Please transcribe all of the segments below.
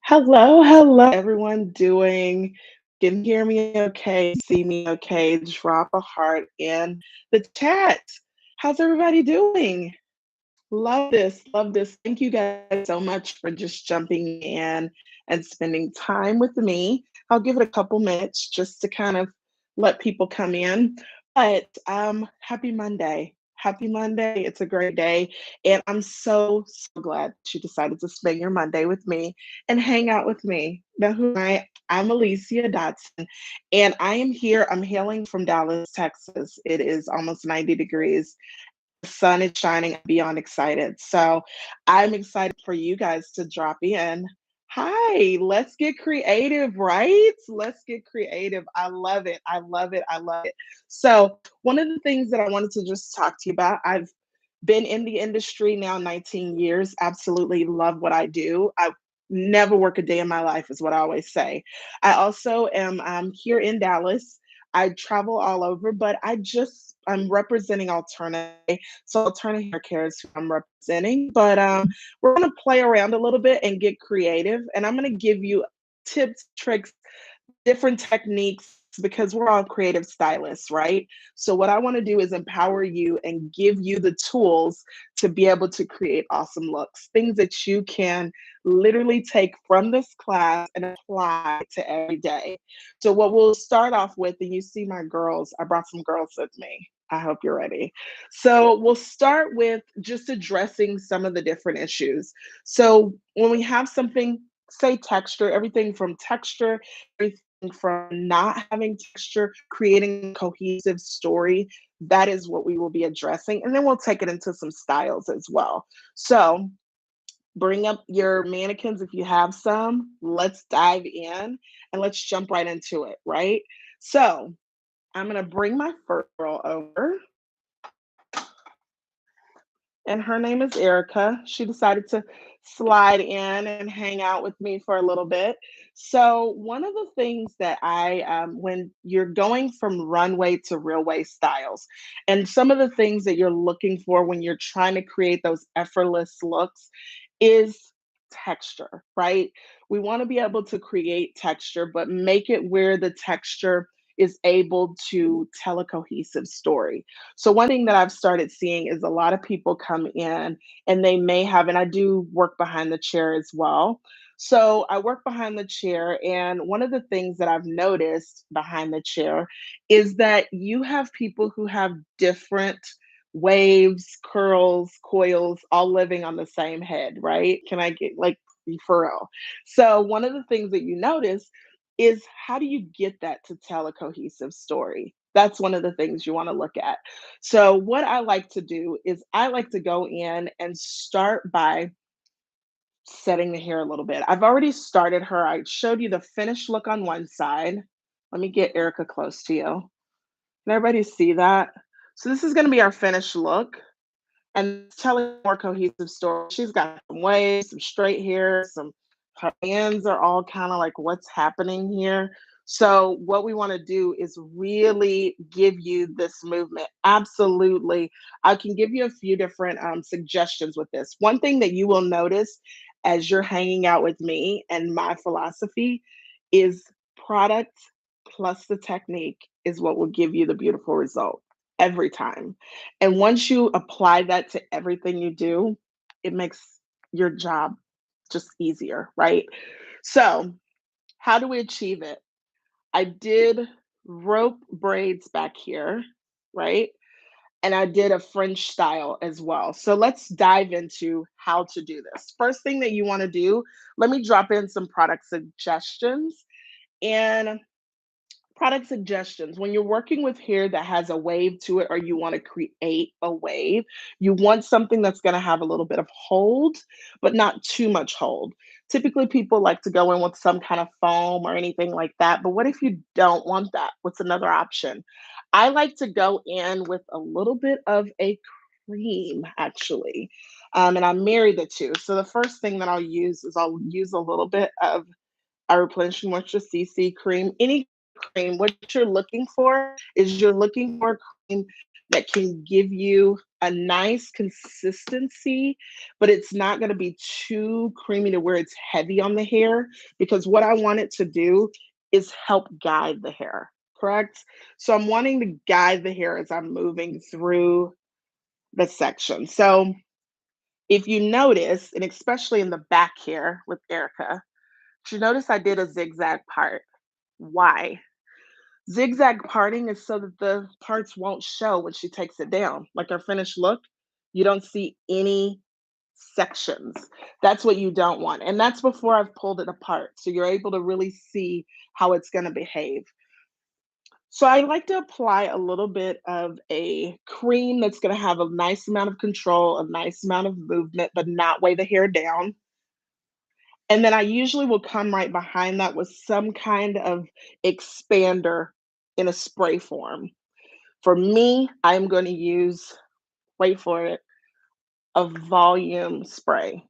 Hello, hello, everyone doing? Can you hear me okay? See me okay? Drop a heart in the chat. How's everybody doing? Love this, love this. Thank you guys so much for just jumping in and spending time with me. I'll give it a couple minutes just to kind of let people come in. But happy Monday. Happy Monday. It's a great day. And I'm so glad that you decided to spend your Monday with me and hang out with me. Now, who am I? I'm Alyssia Dotson, and I am here. I'm hailing from Dallas, Texas. It is almost 90 degrees, the sun is shining. I'm beyond excited. So I'm excited for you guys to drop in. Hi, let's get creative, right? Let's get creative. I love it. I love it. I love it. So, one of the things that I wanted to just talk to you about, I've been in the industry now 19 years, absolutely love what I do. I never work a day in my life, is what I always say. I also am here in Dallas. I travel all over, but I'm representing Alterna. So Alterna Haircare is who I'm representing. But we're gonna play around a little bit and get creative. And I'm gonna give you tips, tricks, different techniques because we're all creative stylists, right? So what I want to do is empower you and give you the tools to be able to create awesome looks, things that you can literally take from this class and apply to every day. So what we'll start off with, and you see my girls, I brought some girls with me. I hope you're ready. So we'll start with just addressing some of the different issues. So when we have something, say texture, everything from texture, everything from not having texture, creating a cohesive story. That is what we will be addressing. And then we'll take it into some styles as well. So bring up your mannequins if you have some. Let's dive in and let's jump right into it, right? So I'm going to bring my first girl over, and her name is Erica. She decided to slide in and hang out with me for a little bit. So, one of the things that when you're going from runway to railway styles, and some of the things that you're looking for when you're trying to create those effortless looks is texture, right? We want to be able to create texture, but make it where the texture is able to tell a cohesive story. So one thing that I've started seeing is a lot of people come in and they may have, and I do work behind the chair as well. So I work behind the chair, and one of the things that I've noticed behind the chair is that you have people who have different waves, curls, coils, all living on the same head, right? Can I get like for real? So one of the things that you notice is how do you get that to tell a cohesive story? That's one of the things you want to look at. So, what I like to do is I like to go in and start by setting the hair a little bit. I've already started her. I showed you the finished look on one side. Let me get Erica close to you. Can everybody see that? So, this is going to be our finished look and it's telling a more cohesive story. She's got some waves, some straight hair, some her hands are all kind of like what's happening here. So what we want to do is really give you this movement. Absolutely. I can give you a few different suggestions with this. One thing that you will notice as you're hanging out with me and my philosophy is product plus the technique is what will give you the beautiful result every time. And once you apply that to everything you do, it makes your job just easier, right? So, how do we achieve it? I did rope braids back here, right? And I did a French style as well. So let's dive into how to do this. First thing that you want to do, let me drop in some product suggestions. And product suggestions when you're working with hair that has a wave to it or you want to create a wave, you want something that's going to have a little bit of hold but not too much hold. Typically people like to go in with some kind of foam or anything like that, but what if you don't want that? What's another option? I like to go in with a little bit of a cream actually, and I marry the two. So the first thing that I'll use a little bit of our replenishing moisture CC cream. Any cream, what you're looking for is you're looking for cream that can give you a nice consistency, but it's not going to be too creamy to where it's heavy on the hair, because what I want it to do is help guide the hair, correct? So I'm wanting to guide the hair as I'm moving through the section. So if you notice, and especially in the back here with Erica, did you notice I did a zigzag part? Why? Zigzag parting is so that the parts won't show when she takes it down. Like our finished look, you don't see any sections. That's what you don't want. And that's before I've pulled it apart. So you're able to really see how it's going to behave. So I like to apply a little bit of a cream that's going to have a nice amount of control, a nice amount of movement, but not weigh the hair down. And then I usually will come right behind that with some kind of expander in a spray form. For me, I'm going to use, wait for it, a volume spray.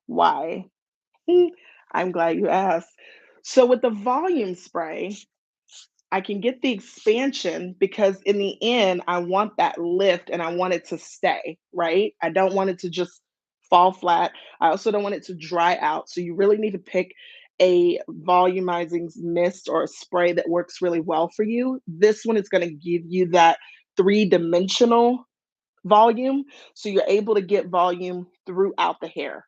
Why? I'm glad you asked. So with the volume spray, I can get the expansion because in the end, I want that lift and I want it to stay, right? I don't want it to just fall flat. I also don't want it to dry out. So you really need to pick a volumizing mist or a spray that works really well for you. This one is going to give you that three-dimensional volume. So you're able to get volume throughout the hair.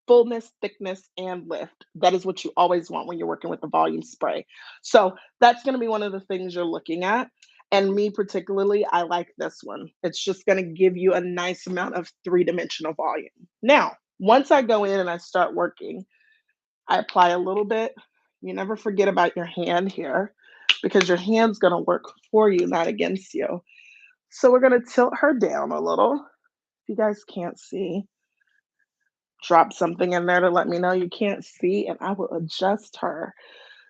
Fullness, thickness, and lift. That is what you always want when you're working with the volume spray. So that's going to be one of the things you're looking at. And me particularly, I like this one. It's just going to give you a nice amount of three-dimensional volume. Now, once I go in and I start working, I apply a little bit. You never forget about your hand here because your hand's going to work for you, not against you. So we're going to tilt her down a little. If you guys can't see, drop something in there to let me know you can't see, and I will adjust her.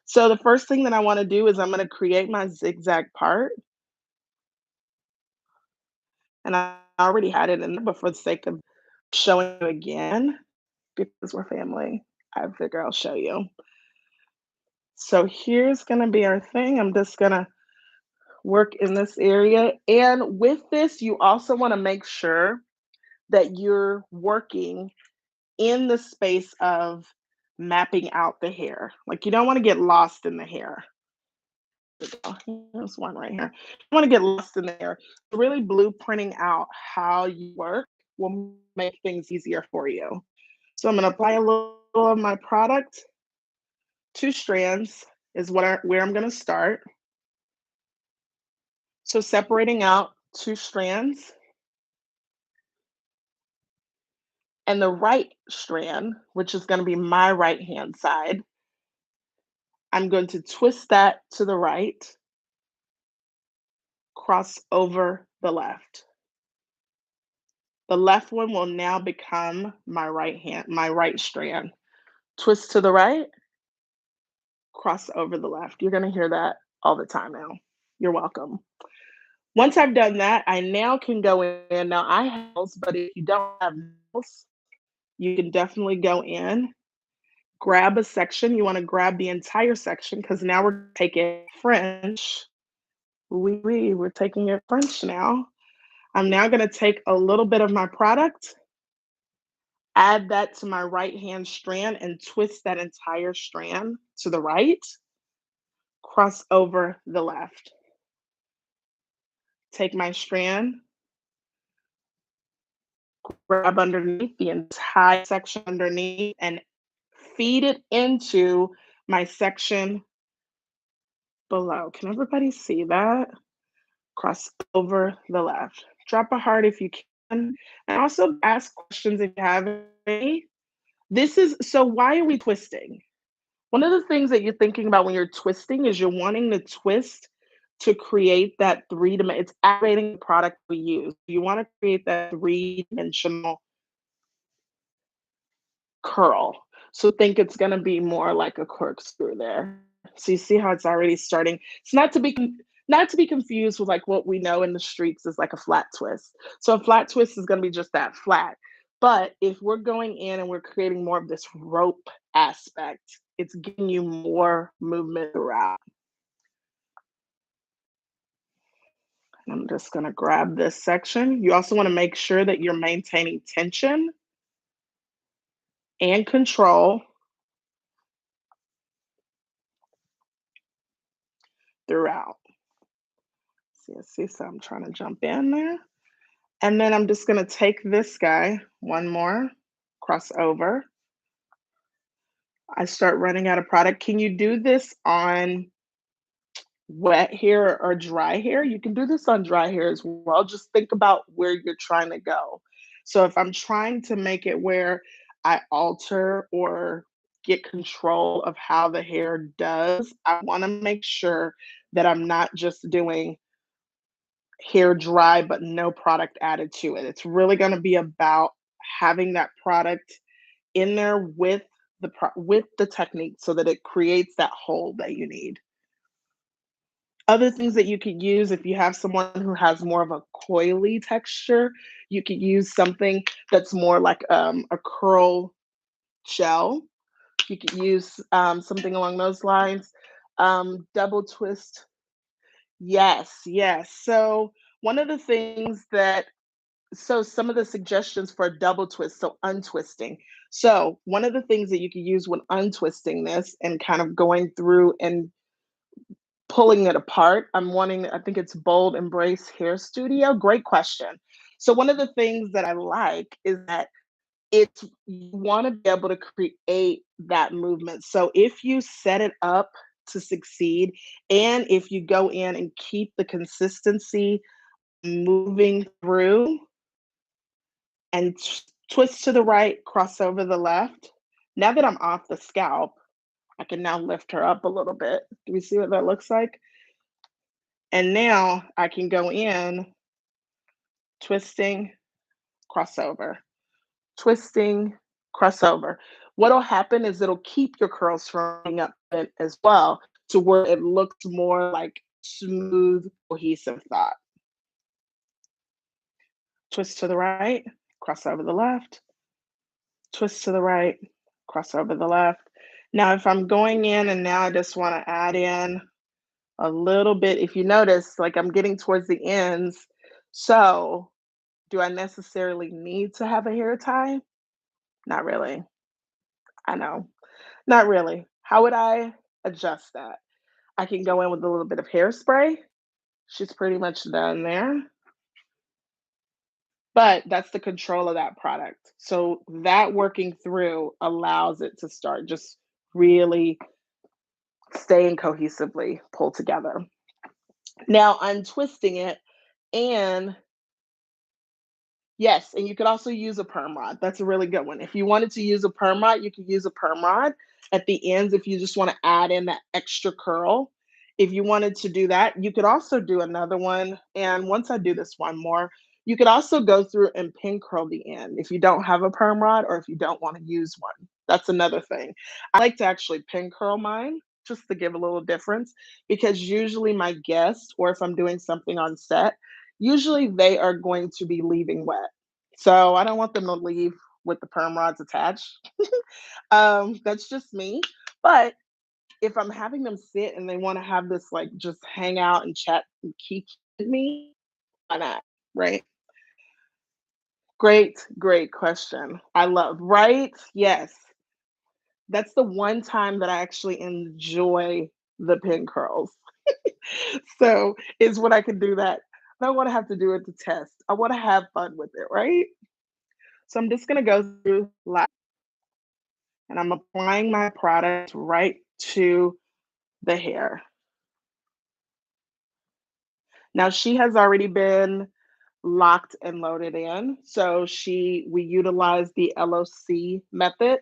So the first thing that I want to do is I'm going to create my zigzag part. And I already had it in there, but for the sake of showing you again, because we're family, I figure I'll show you. So here's going to be our thing. I'm just going to work in this area. And with this, you also want to make sure that you're working in the space of mapping out the hair. Like you don't want to get lost in the hair. There's one right here. You want to get lost in the hair. Really blueprinting out how you work will make things easier for you. So I'm going to apply a little of my product. 2 strands is where I'm going to start. So separating out 2 strands. And the right strand, which is going to be my right hand side, I'm going to twist that to the right, cross over the left. The left one will now become my right strand. Twist to the right, cross over the left. You're going to hear that all the time now. You're welcome. Once I've done that, I now can go in. Now I have nails, but if you don't have nails, you can definitely go in, grab a section. You want to grab the entire section because now we're taking French. We're taking it French now. I'm now going to take a little bit of my product, add that to my right hand strand, and twist that entire strand to the right, cross over the left. Take my strand, grab underneath the entire section underneath, and feed it into my section below. Can everybody see that? Cross over the left. Drop a heart if you can. And also ask questions if you have any. So why are we twisting? One of the things that you're thinking about when you're twisting is you're wanting to twist to create that three-dimensional, it's activating the product we use. You want to create that three-dimensional curl. So think it's going to be more like a corkscrew there. So you see how it's already starting. It's not to be confused with like what we know in the streets is like a flat twist. So a flat twist is going to be just that flat. But if we're going in and we're creating more of this rope aspect, it's giving you more movement throughout. I'm just gonna grab this section. You also wanna make sure that you're maintaining tension and control throughout. So I'm trying to jump in there. And then I'm just gonna take this guy, one more, cross over. I start running out of product. Can you do this on wet hair or dry hair? You can do this on dry hair as well. Just think about where you're trying to go. So if I'm trying to make it where I alter or get control of how the hair does, I want to make sure that I'm not just doing hair dry but no product added to it. It's really going to be about having that product in there with with the technique so that it creates that hole that you need. Other things that you could use if you have someone who has more of a coily texture, you could use something that's more like a curl gel. You could use something along those lines. Double twist. Yes, yes. So one of the things that so some of the suggestions for a double twist, so untwisting. So one of the things that you could use when untwisting this and kind of going through and pulling it apart, I think it's Bold Embrace Hair Studio. Great question. So one of the things that I like is that it's you want to be able to create that movement. So if you set it up to succeed, and if you go in and keep the consistency moving through and twist to the right, cross over the left. Now that I'm off the scalp, I can now lift her up a little bit. Do we see what that looks like? And now I can go in, twisting, crossover, twisting, crossover. What'll happen is it'll keep your curls from being up as well to where it looks more like smooth, cohesive thought. Twist to the right, cross over the left, twist to the right, cross over the left. Now, if I'm going in and now I just want to add in a little bit, if you notice, like I'm getting towards the ends. So, do I necessarily need to have a hair tie? Not really. I know. Not really. How would I adjust that? I can go in with a little bit of hairspray. She's pretty much done there. But that's the control of that product. So that working through allows it to start just really staying cohesively pulled together. Now I'm twisting it and yes, and you could also use a perm rod. That's a really good one. If you wanted to use a perm rod, you could use a perm rod at the ends if you just want to add in that extra curl. If you wanted to do that, you could also do another one. And once I do this one more, you could also go through and pin curl the end if you don't have a perm rod or if you don't want to use one. That's another thing. I like to actually pin curl mine just to give a little difference because usually my guests, or if I'm doing something on set, usually they are going to be leaving wet. So I don't want them to leave with the perm rods attached. That's just me. But if I'm having them sit and they want to have this like just hang out and chat and keep me, why not? Right? Great, great question. I love, right? Yes. That's the one time that I actually enjoy the pin curls. So is when I can do that. I don't want to have to do it to test. I want to have fun with it, right? So I'm just gonna go through and I'm applying my product right to the hair. Now she has already been locked and loaded in. So we utilize the LOC method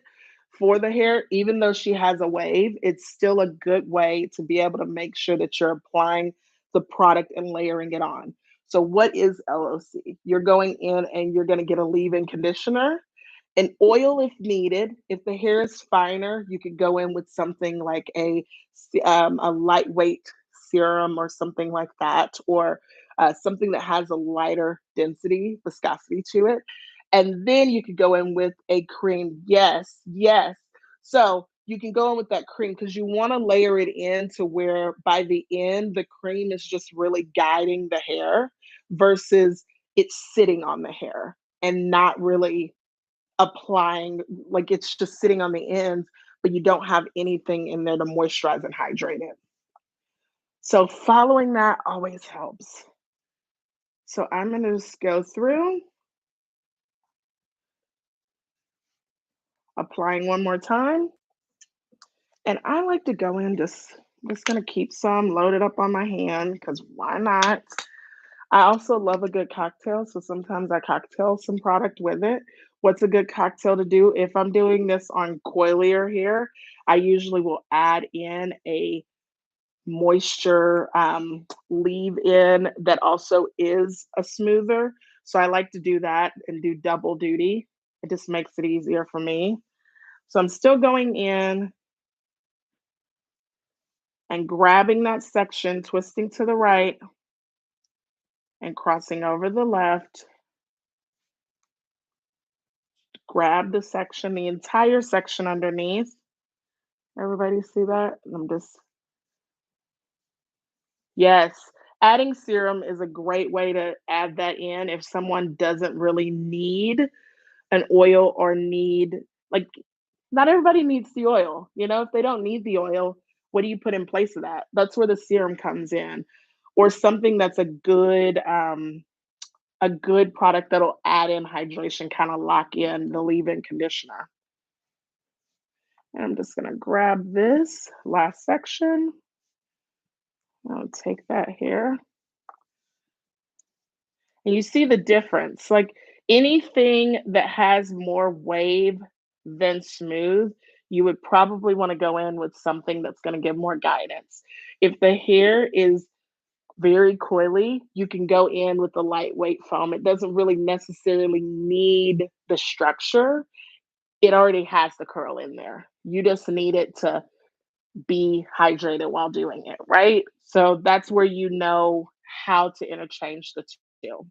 for the hair. Even though she has a wave, it's still a good way to be able to make sure that you're applying the product and layering it on. So what is LOC? You're going in and you're going to get a leave-in conditioner, an oil if needed. If the hair is finer, you could go in with something like a lightweight serum or something like that, or something that has a lighter density, viscosity to it. And then you could go in with a cream. Yes, yes. So you can go in with that cream because you want to layer it in to where by the end, the cream is just really guiding the hair. versus it's sitting on the hair and not really applying, like it's just sitting on the ends, but you don't have anything in there to moisturize and hydrate it. So following that always helps. So I'm gonna just go through, applying one more time. And I like to go in just gonna keep some loaded up on my hand because why not? I also love a good cocktail, so sometimes I cocktail some product with it. What's a good cocktail to do? If I'm doing this on coilier hair, I usually will add in a moisture leave-in that also is a smoother. So I like to do that and do double duty. It just makes it easier for me. So I'm still going in and grabbing that section, twisting to the right and crossing over the left. Grab the section, the entire section underneath. Everybody see that? I'm just, yes. Adding serum is a great way to add that in if someone doesn't really need an oil or need, like, not everybody needs the oil. You know, if they don't need the oil, what do you put in place of that? That's where the serum comes in, or something that's a good product that'll add in hydration, kind of lock in the leave-in conditioner. And I'm just gonna grab this last section. I'll take that here. And you see the difference. Like anything that has more wave than smooth, you would probably want to go in with something that's going to give more guidance. If the hair is very coily, you can go in with the lightweight foam. It doesn't really necessarily need the structure. It already has the curl in there. You just need it to be hydrated while doing it, right? So that's where you know how to interchange the two.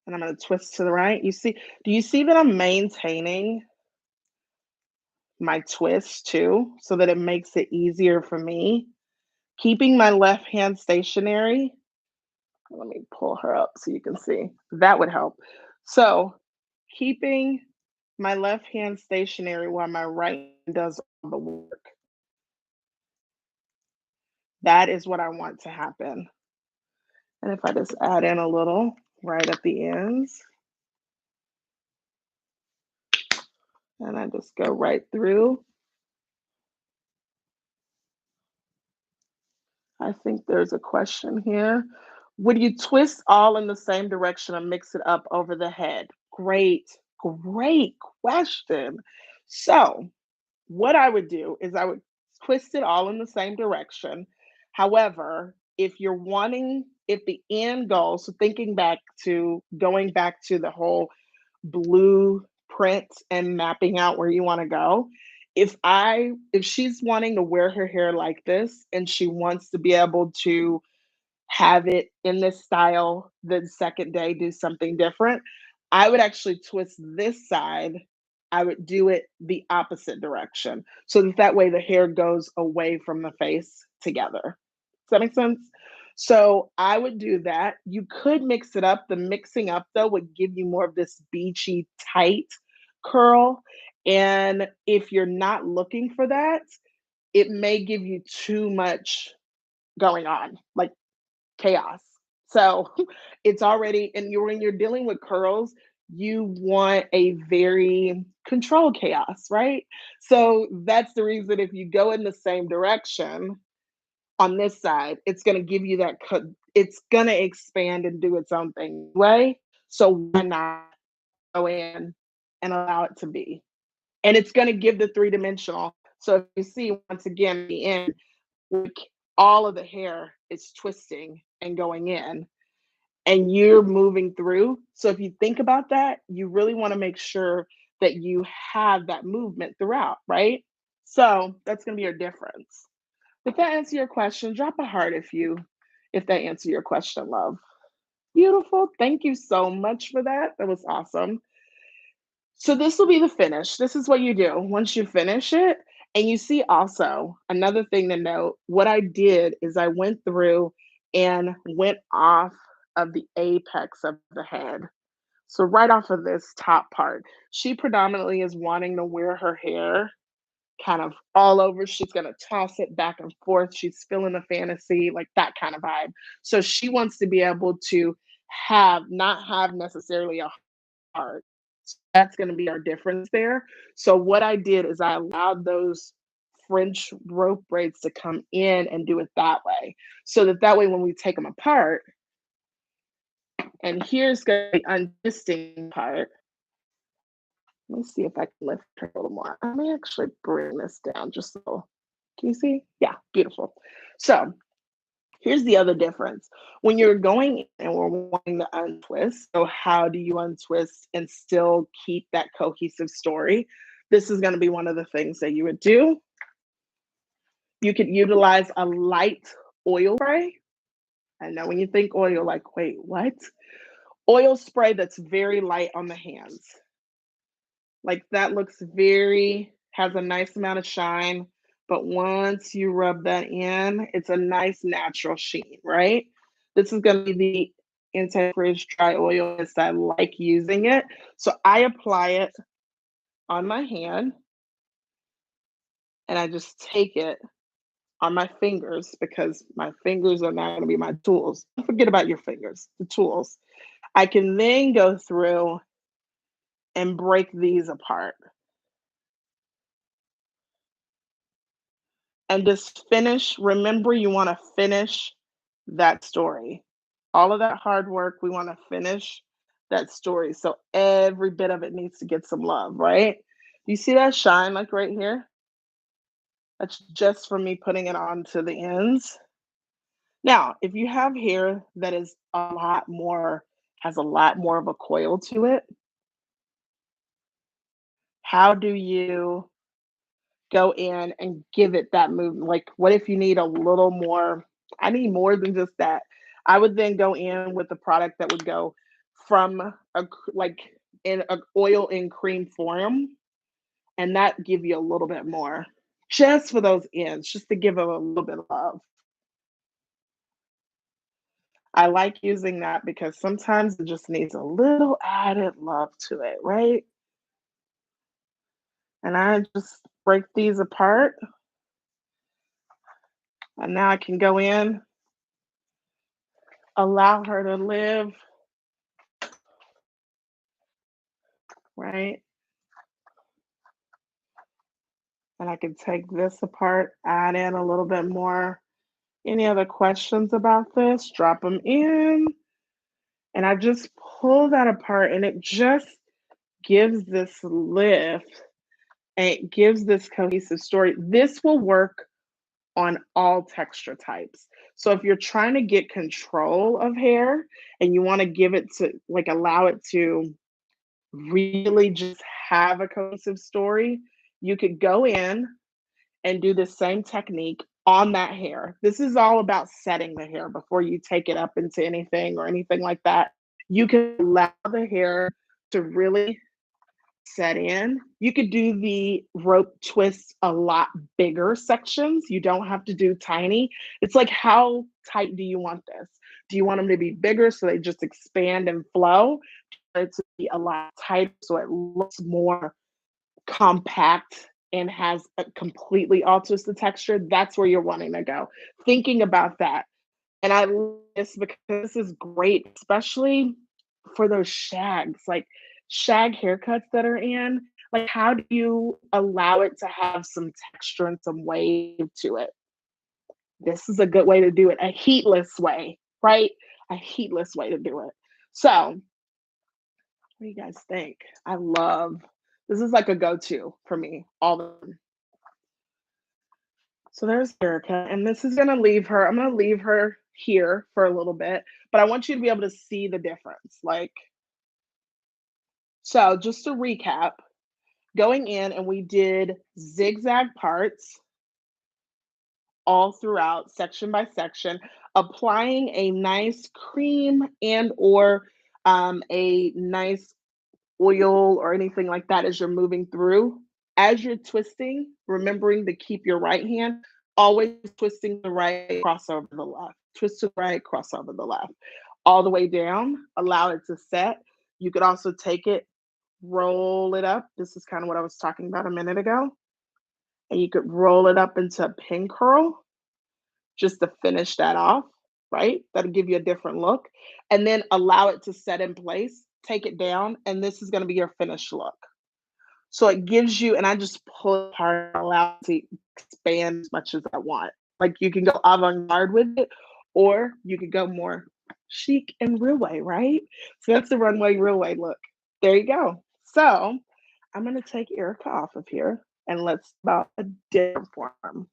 And I'm gonna twist to the right. Do you see that I'm maintaining my twist too, so that it makes it easier for me? Keeping my left hand stationary. Let me pull her up so you can see. That would help. So keeping my left hand stationary while my right does all the work. That is what I want to happen. And if I just add in a little right at the ends, and I just go right through. I think there's a question here. Would you twist all in the same direction or mix it up over the head? Great question. So, what I would do is I would twist it all in the same direction. However, if the end goal, so going back to the whole blueprint and mapping out where you want to go, if she's wanting to wear her hair like this and she wants to be able to have it in this style, the second day do something different, I would actually twist this side. I would do it the opposite direction so that way the hair goes away from the face together. Does that make sense? So I would do that. You could mix it up. The mixing up though would give you more of this beachy tight curl. And if you're not looking for that, it may give you too much going on, like chaos. So it's already, and when you're dealing with curls, you want a very controlled chaos, right? So that's the reason if you go in the same direction on this side, it's going to give you it's going to expand and do its own thing, right? So why not go in and allow it to be? And it's going to give the three-dimensional. So if you see once again the end, like all of the hair is twisting and going in and you're moving through. So if you think about that, you really want to make sure that you have that movement throughout, right? So that's going to be your difference. Did that answer your question? Drop a heart if that answered your question, love. Beautiful. Thank you so much for that. That was awesome. So this will be the finish. This is what you do once you finish it. And you see also another thing to note, what I did is I went through and went off of the apex of the head. So right off of this top part, she predominantly is wanting to wear her hair kind of all over. She's going to toss it back and forth. She's feeling the fantasy, like that kind of vibe. So she wants to be able to not have necessarily a heart. So that's going to be our difference there. So what I did is I allowed those French rope braids to come in and do it that way. So that way when we take them apart, and here's going to be untwisting part. Let me see if I can lift her a little more. I may actually bring this down just a little. Can you see? Yeah, beautiful. So here's the other difference. When you're going in and we're wanting to untwist, so how do you untwist and still keep that cohesive story? This is going to be one of the things that you would do. You could utilize a light oil spray. I know when you think oil, like, wait, what? Oil spray that's very light on the hands. Like that looks has a nice amount of shine, but once you rub that in, it's a nice natural sheen, right? This is gonna be the anti-frizz dry oil as I like using it. So I apply it on my hand and I just take it on my fingers because my fingers are now gonna be my tools. Don't forget about your fingers, the tools. I can then go through and break these apart. And just finish. Remember, you want to finish that story. All of that hard work, we want to finish that story. So every bit of it needs to get some love, right? You see that shine like right here? That's just from me putting it onto the ends. Now, if you have hair that is has a lot more of a coil to it, how do you go in and give it that movement? Like, what if you need a little more? I need more than just that. I would then go in with the product that would go from like in an oil and cream form, and that give you a little bit more, just for those ends, just to give it a little bit of love. I like using that because sometimes it just needs a little added love to it, right? And I just break these apart, and now I can go in, allow her to live, right? And I can take this apart, add in a little bit more. Any other questions about this? Drop them in. And I just pull that apart and it just gives this lift and it gives this cohesive story. This will work on all texture types. So if you're trying to get control of hair and you want to give it to like allow it to really just have a cohesive story, you could go in and do the same technique on that hair. This is all about setting the hair before you take it up into anything or anything like that. You can allow the hair to really set in. You could do the rope twists a lot bigger sections. You don't have to do tiny. It's like, how tight do you want this? Do you want them to be bigger so they just expand and flow? Or to be a lot tighter so it looks more compact and has a completely alters the texture? That's where you're wanting to go. Thinking about that. And I love this because this is great, especially for those shags, like shag haircuts that are in. Like, how do you allow it to have some texture and some wave to it? This is a good way to do it, a heatless way, right? A heatless way to do it. So, what do you guys think? I love this is like a go-to for me all the time. So there's Erica, and this is gonna leave her. I'm gonna leave her here for a little bit, but I want you to be able to see the difference. Like, so just to recap, going in and we did zigzag parts all throughout, section by section, applying a nice cream and or a nice oil or anything like that as you're moving through. As you're twisting, remembering to keep your right hand always twisting the right, cross over the left. twist to the right, cross over the left. All the way down, allow it to set. You could also take it, roll it up. This is kind of what I was talking about a minute ago. And you could roll it up into a pin curl just to finish that off, right? That'll give you a different look. And then allow it to set in place, take it down, and this is gonna be your finished look. So it gives you, and I just pull it apart, allow it to expand as much as I want. Like you can go avant-garde with it, or you could go more chic and Runway, right? So that's the Runway Runway look. There you go. So I'm gonna take Erica off of here and let's about a different form.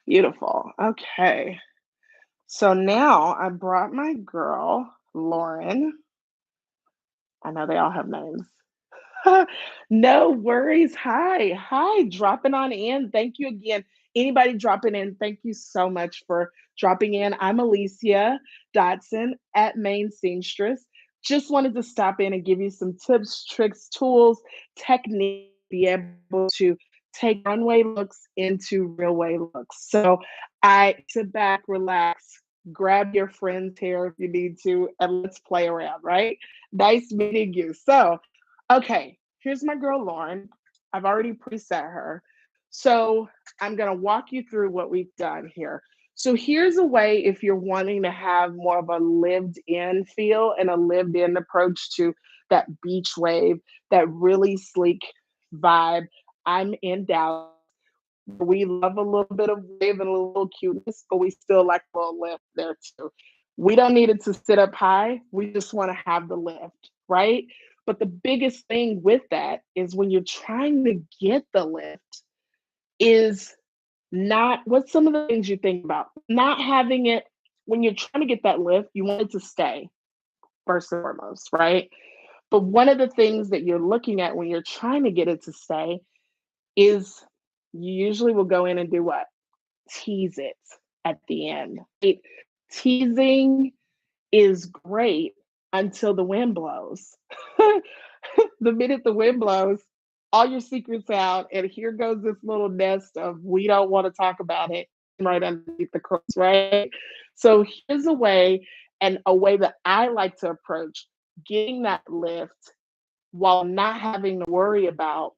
Beautiful. Okay. So now I brought my girl, Lauren. I know they all have names. No worries. Hi. Hi. Dropping on in. Thank you again. Anybody dropping in, thank you so much for dropping in. I'm Alyssia Dotson at Main Seamstress. Just wanted to stop in and give you some tips, tricks, tools, technique, be able to take runway looks into Runway looks. So I sit back, relax, grab your friend's hair if you need to, and let's play around, right? Nice meeting you. So okay, here's my girl Lauren. I've already preset her. So I'm gonna walk you through what we've done here. So here's a way if you're wanting to have more of a lived in feel and a lived in approach to that beach wave, that really sleek vibe. I'm in Dallas. We love a little bit of wave and a little cuteness, but we still like a little lift there too. We don't need it to sit up high. We just want to have the lift, right? But the biggest thing with that is when you're trying to get the lift, is not what's some of the things you think about. Not having it when you're trying to get that lift, you want it to stay first and foremost, right? But one of the things that you're looking at when you're trying to get it to stay is you usually will go in and do what? Tease it at the end. Teasing is great until the wind blows. The minute the wind blows, all your secrets out, and here goes this little nest of we don't want to talk about it right underneath the crust, right? So here's a way, and a way that I like to approach getting that lift while not having to worry about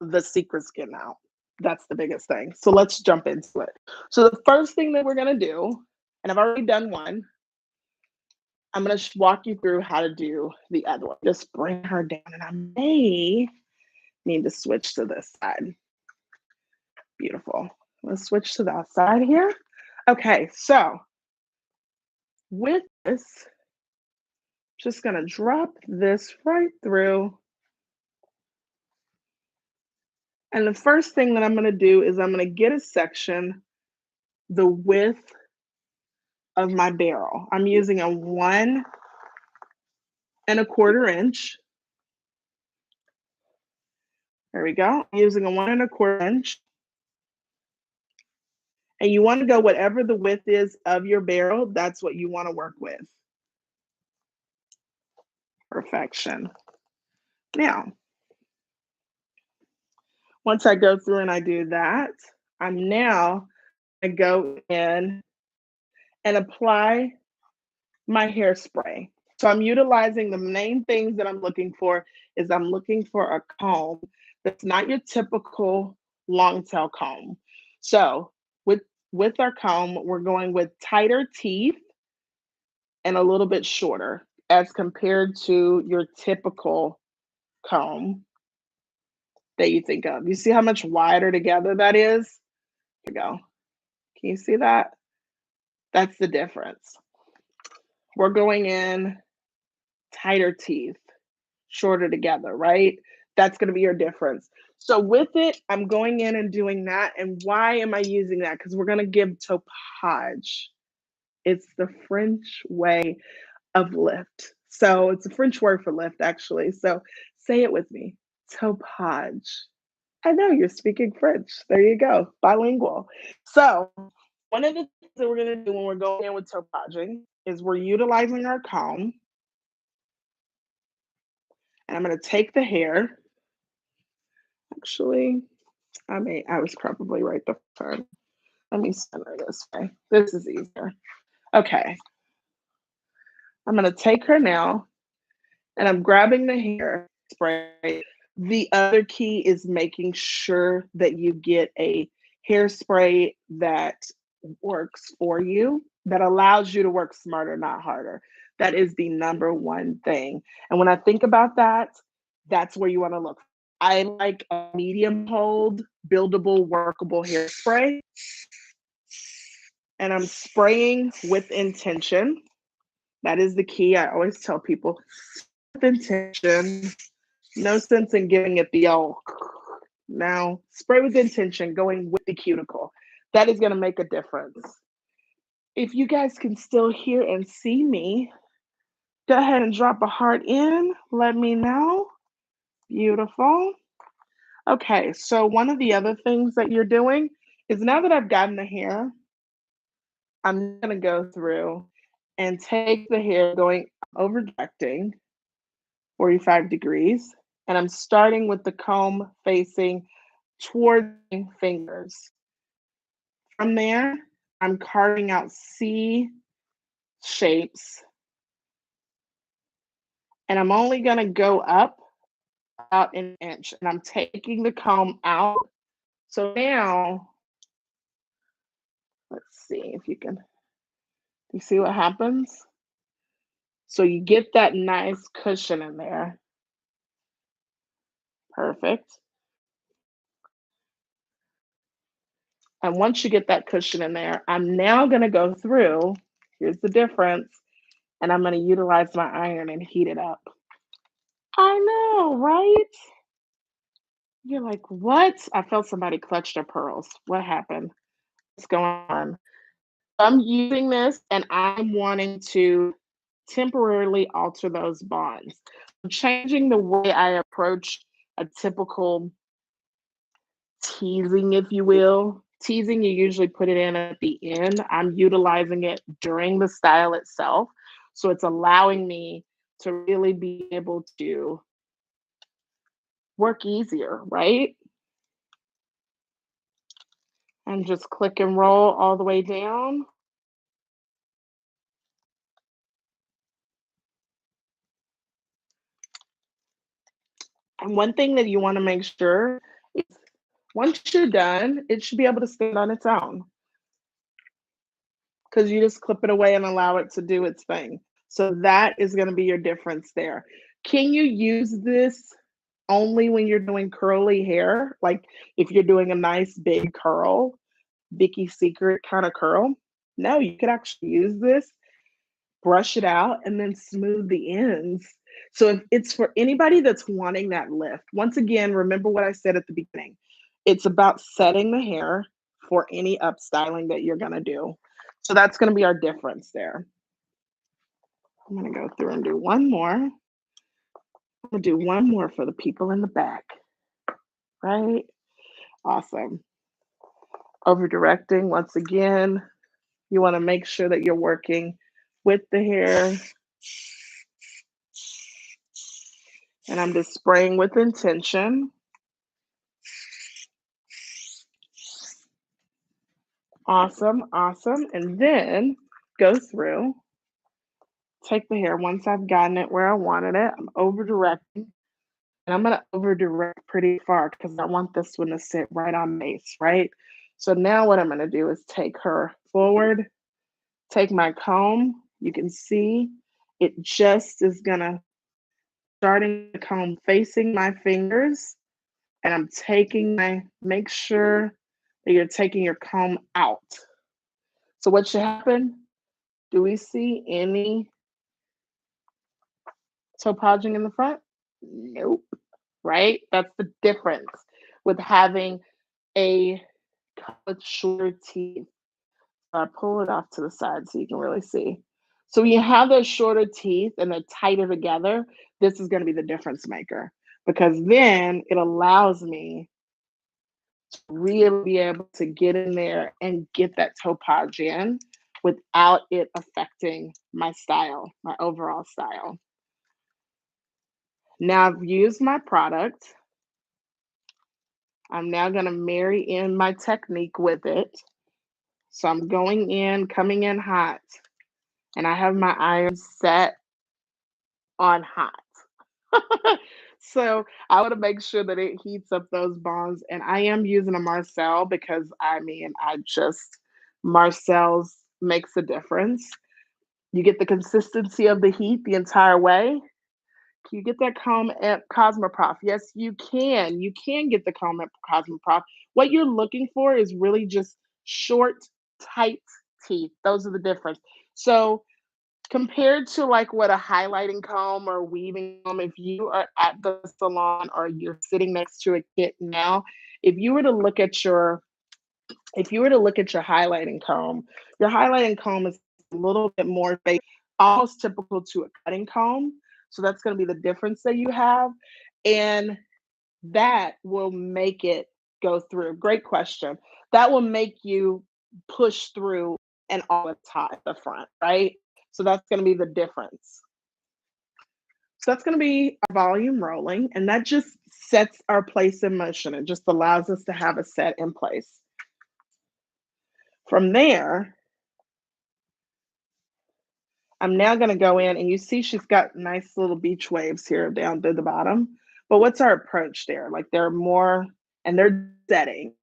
the secrets getting out. That's the biggest thing. So let's jump into it. So the first thing that we're gonna do, and I've already done one, I'm gonna walk you through how to do the other one. Just bring her down, and I may need to switch to this side. Beautiful. Let's switch to that side here. Okay, so with this, just gonna drop this right through. And the first thing that I'm gonna do is I'm gonna get a section the width of my barrel. I'm using a 1¼ inch. There we go. I'm using a 1¼ inch. And you want to go whatever the width is of your barrel, that's what you want to work with. Perfection. Now, once I go through and I do that, I'm now going to go in and apply my hairspray. So I'm utilizing the main things that I'm looking for is I'm looking for a comb that's not your typical long tail comb. So with our comb, we're going with tighter teeth and a little bit shorter as compared to your typical comb that you think of. You see how much wider together that is? Here we go. Can you see that? That's the difference. We're going in tighter teeth, shorter together, right? That's going to be your difference. So with it, I'm going in and doing that. And why am I using that? Because we're going to give topage. It's the French way of lift. So it's a French word for lift, actually. So say it with me, topage. I know you're speaking French. There you go, bilingual. So one of the things that we're going to do when we're going in with topaging is we're utilizing our comb. And I'm going to take the hair. Actually, I was probably right the first time. Let me center this way. This is easier. Okay, I'm gonna take her now and I'm grabbing the hair spray. The other key is making sure that you get a hairspray that works for you, that allows you to work smarter, not harder. That is the number one thing. And when I think about that, that's where you want to look. I like a medium hold, buildable, workable hairspray, and I'm spraying with intention. That is the key. I always tell people with intention. No sense in giving it the old. Now, spray with intention, going with the cuticle. That is going to make a difference. If you guys can still hear and see me, go ahead and drop a heart in. Let me know. Beautiful. Okay, so one of the other things that you're doing is now that I've gotten the hair, I'm going to go through and take the hair going over directing 45 degrees, and I'm starting with the comb facing toward my fingers. From there, I'm carving out C shapes, and I'm only going to go up about an inch, and I'm taking the comb out. So now, let's see if you see what happens? So you get that nice cushion in there. Perfect. And once you get that cushion in there, I'm now going to go through, here's the difference, and I'm going to utilize my iron and heat it up. I know, right? You're like, what? I felt somebody clutch their pearls. What happened? What's going on? I'm using this and I'm wanting to temporarily alter those bonds. I'm changing the way I approach a typical teasing, if you will. Teasing, you usually put it in at the end. I'm utilizing it during the style itself. So it's allowing me to really be able to work easier, right? And just click and roll all the way down. And one thing that you want to make sure is once you're done, it should be able to stand on its own because you just clip it away and allow it to do its thing. So that is going to be your difference there. Can you use this only when you're doing curly hair? Like if you're doing a nice big curl, Vicky Secret kind of curl? No, you could actually use this, brush it out, and then smooth the ends. So if it's for anybody that's wanting that lift, once again, remember what I said at the beginning. It's about setting the hair for any upstyling that you're going to do. So that's going to be our difference there. I'm going to go through and do one more. I'm going to do one more for the people in the back. Right? Awesome. Over directing, once again, you want to make sure that you're working with the hair. And I'm just spraying with intention. Awesome, awesome. And then go through, take the hair. Once I've gotten it where I wanted it, I'm over directing. And I'm going to over direct pretty far because I want this one to sit right on base, right? So now what I'm going to do is take her forward, take my comb. You can see it just is going to, starting the comb facing my fingers. And I'm taking make sure that you're taking your comb out. So what should happen? Do we see any topaging in the front? Nope. Right? That's the difference with having a cut with shorter teeth. Pull it off to the side so you can really see. So when you have those shorter teeth and they're tighter together, this is going to be the difference maker because then it allows me to really be able to get in there and get that topage in without it affecting my style, my overall style. Now I've used my product. I'm now gonna marry in my technique with it. So I'm going in, coming in hot, and I have my iron set on hot. So I want to make sure that it heats up those bonds. And I am using a Marcel because I mean, Marcel's makes a difference. You get the consistency of the heat the entire way. Can you get that comb at Cosmoprof? Yes, you can. You can get the comb at Cosmoprof. What you're looking for is really just short, tight teeth. Those are the difference. So compared to like what a highlighting comb or weaving comb, if you are at the salon or you're sitting next to a kit now, if you were to look at your if you were to look at your highlighting comb is a little bit more almost typical to a cutting comb. So that's going to be the difference that you have. And that will make it go through. Great question. That will make you push through and all the top at the front, right? So that's going to be the difference. So that's going to be our volume rolling, and that just sets our place in motion. It just allows us to have a set in place. From there, I'm now going to go in, and you see she's got nice little beach waves here down to the bottom. But what's our approach there? Like they're more, and they're setting.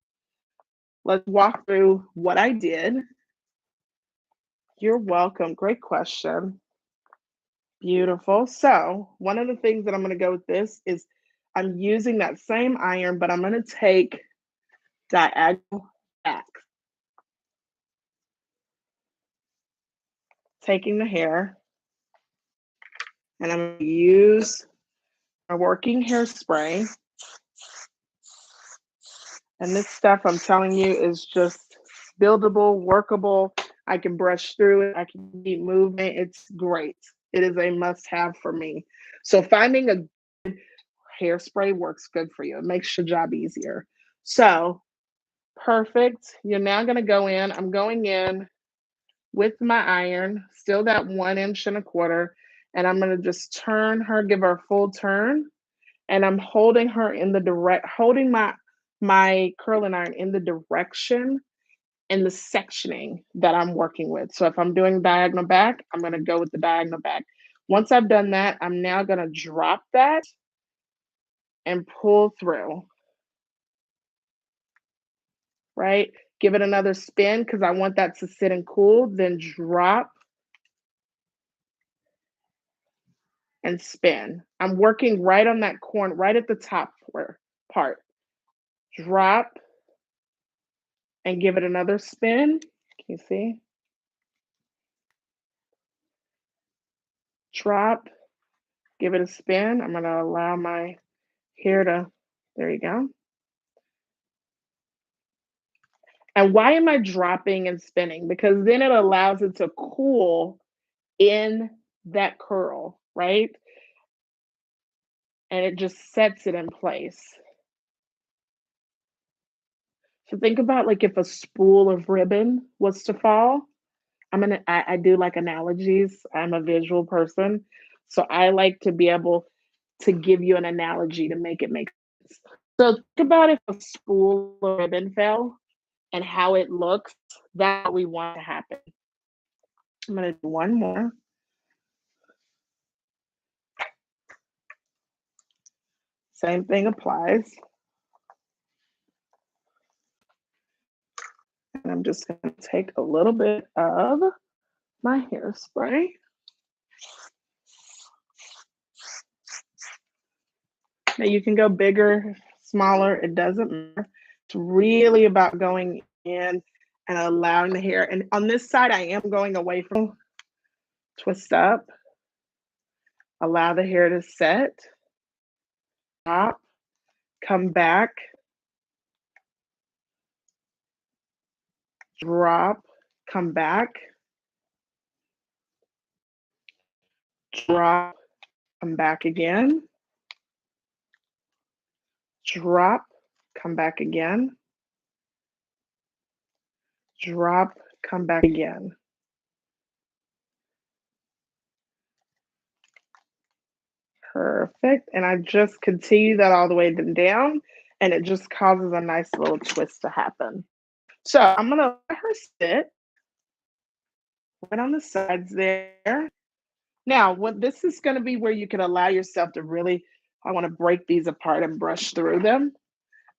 Let's walk through what I did. You're welcome. Great question. Beautiful. So one of the things that I'm going to go with this is I'm using that same iron, but I'm going to take diagonal back, taking the hair, and I'm going to use my working hairspray. And this stuff, I'm telling you, is just buildable, workable. I can brush through it. I can keep moving. It's great. It is a must-have for me. So finding a good hairspray works good for you. It makes your job easier. So perfect. You're now going to go in. I'm going in with my iron, still that 1.25 inches, and I'm going to just turn her, give her a full turn, and I'm holding her in the holding my curling iron in the direction and the sectioning that I'm working with. So if I'm doing diagonal back, I'm going to go with the diagonal back. Once I've done that, I'm now going to drop that and pull through, right? Give it another spin because I want that to sit and cool, then drop and spin. I'm working right on that corner, right at the top part. Drop and give it another spin. Can you see? Drop, give it a spin. I'm gonna allow my hair to, there you go. And why am I dropping and spinning? Because then it allows it to cool in that curl, right? And it just sets it in place. So think about like if a spool of ribbon was to fall. I do like analogies. I'm a visual person. So I like to be able to give you an analogy to make it make sense. So think about if a spool of ribbon fell and how it looks. That's what we want to happen. I'm going to do one more. Same thing applies. And I'm just going to take a little bit of my hairspray. Now you can go bigger, smaller, it doesn't matter. It's really about going in and allowing the hair. And on this side, I am going away from twist up, allow the hair to set, stop, come back, drop, come back, drop, come back again, drop, come back again, drop, come back again. Perfect. And I just continue that all the way down. and it just causes a nice little twist to happen. So I'm gonna let her sit right on the sides there. Now, what this is gonna be where you can allow yourself to really, I wanna break these apart and brush through them.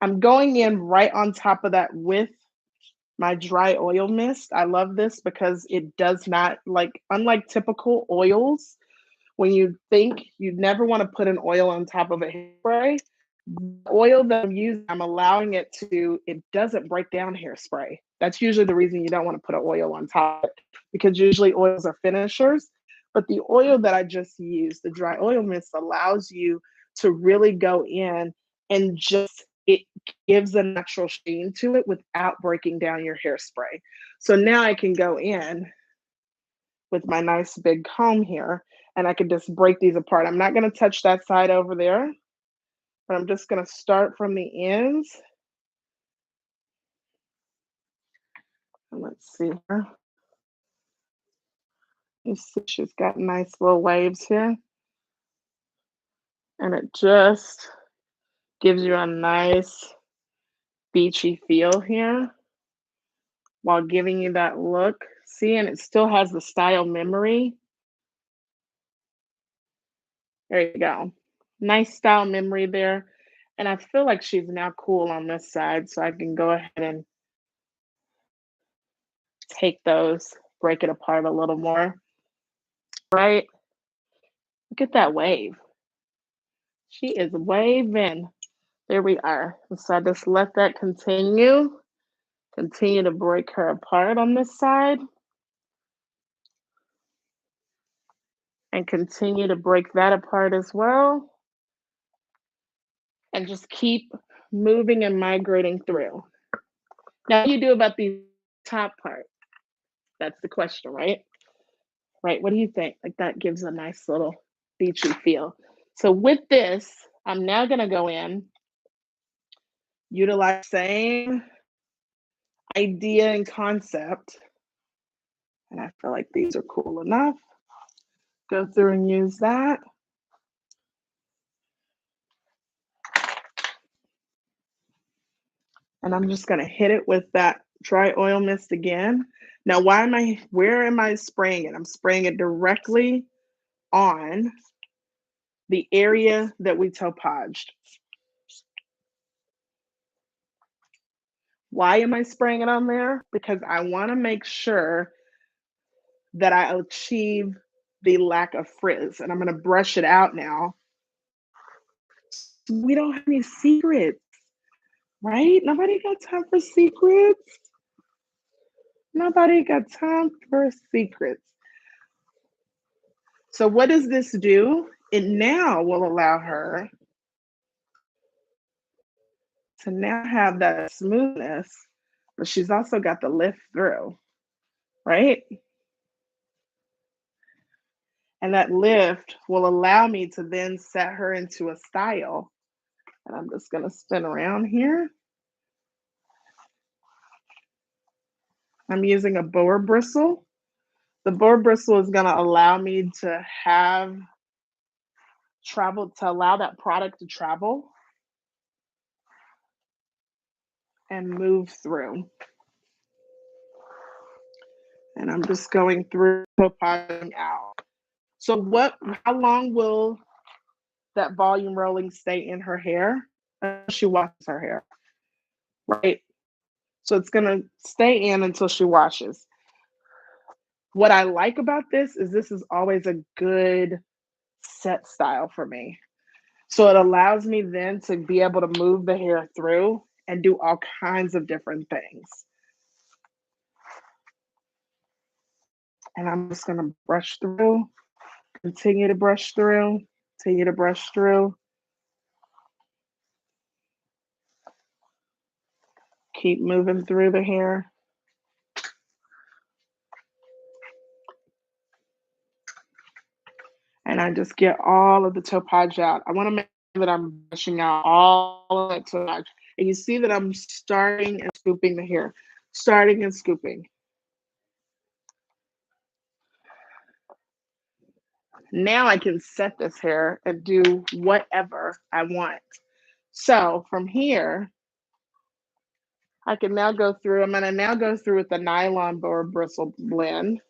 I'm going in right on top of that with my dry oil mist. I love this because it does not, like, unlike typical oils, when you think you'd never want to put an oil on top of a hairspray, the oil that I'm using, I'm allowing it to, it doesn't break down hairspray. That's usually the reason you don't want to put an oil on top of it, because usually oils are finishers. But the oil that I just used, the dry oil mist, allows you to really go in and just, it gives a natural sheen to it without breaking down your hairspray. So now I can go in with my nice big comb here and I can just break these apart. I'm not going to touch that side over there, but I'm just going to start from the ends. And let's see here. You see she's got nice little waves here. And it just gives you a nice beachy feel here while giving you that look. See, and it still has the style memory. There you go. Nice style memory there. And I feel like she's now cool on this side, so I can go ahead and take those, break it apart a little more, right? Look at that wave. She is waving. There we are. So I just let that continue. Continue to break her apart on this side. And continue to break that apart as well. And just keep moving and migrating through. Now, what do you do about the top part? That's the question, right? Right, what do you think? Like, that gives a nice little beachy feel. So with this, I'm now gonna go in, utilize same idea and concept, and I feel like these are cool enough. Go through and use that. And I'm just gonna hit it with that dry oil mist again. Now, where am I spraying it? I'm spraying it directly on the area that we topaged. Why am I spraying it on there? Because I wanna make sure that I achieve the lack of frizz. And I'm gonna brush it out now. We don't have any secrets, right? Nobody got time for secrets. Nobody got time for secrets. So what does this do? It now will allow her to now have that smoothness, but she's also got the lift through, right? And that lift will allow me to then set her into a style. And I'm just gonna spin around here. I'm using a boar bristle. The boar bristle is gonna allow me to allow that product to travel and move through. And I'm just going through, popping out. So how long will that volume rolling stay in her hair until she washes her hair, right? So it's gonna stay in until she washes. What I like about this is always a good set style for me. So it allows me then to be able to move the hair through and do all kinds of different things. And I'm just gonna brush through, continue to brush through, continue to brush through. Keep moving through the hair. And I just get all of the topage out. I wanna make sure that I'm brushing out all of that topage. And you see that I'm starting and scooping the hair, starting and scooping. Now I can set this hair and do whatever I want. So from here, I can now go through, I'm gonna now go through with the nylon or bristle blend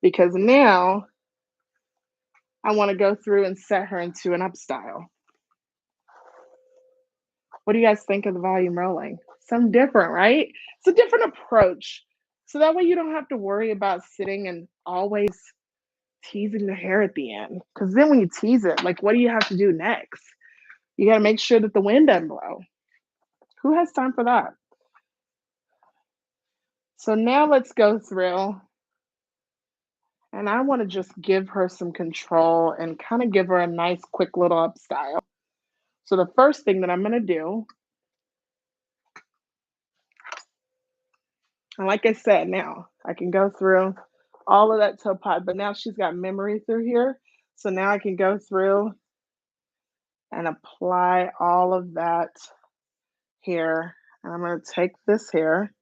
because now I wanna go through and set her into an up style. What do you guys think of the volume rolling? Something different, right? It's a different approach. So that way you don't have to worry about sitting and always teasing the hair at the end. Because then when you tease it, like what do you have to do next? You got to make sure that the wind doesn't blow. Who has time for that? So now let's go through, and I want to just give her some control and kind of give her a nice, quick little up style. So the first thing that I'm going to do, and like I said, now I can go through all of that toe pod, but now she's got memory through here. So now I can go through and apply all of that here. And I'm going to take this here.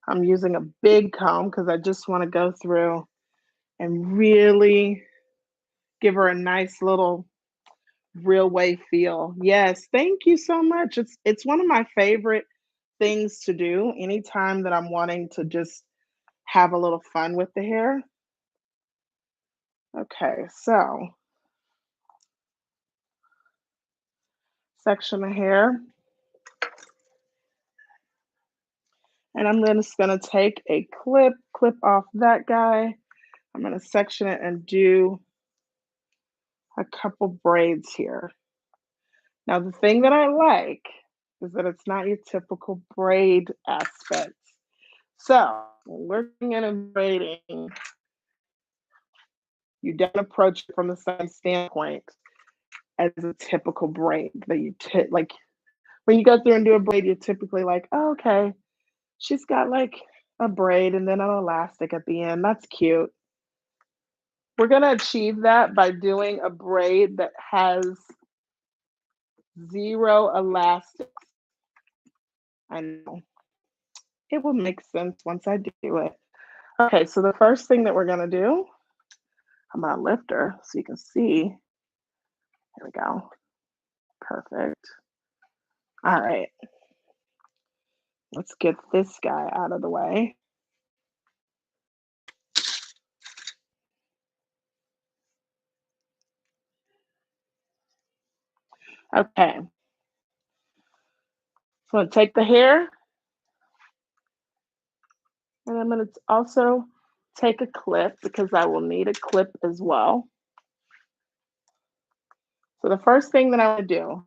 I'm using a big comb because I just want to go through and really give her a nice little real way feel. Yes, thank you so much. It's one of my favorite things to do anytime that I'm wanting to just have a little fun with the hair. Okay, so section of hair. And I'm just gonna take a clip off that guy. I'm gonna section it and do a couple braids here. Now, the thing that I like is that it's not your typical braid aspect. So, working in a braiding, you don't approach it from the same standpoint as a typical braid that like when you go through and do a braid, you're typically like, oh, okay, she's got like a braid and then an elastic at the end. That's cute. We're gonna achieve that by doing a braid that has zero elastic. I know. It will make sense once I do it. Okay, so the first thing that we're gonna do, I'm gonna lift her so you can see. Here we go. Perfect. All right, let's get this guy out of the way. Okay, so I'm gonna take the hair and I'm gonna also take a clip because I will need a clip as well. So the first thing that I would do,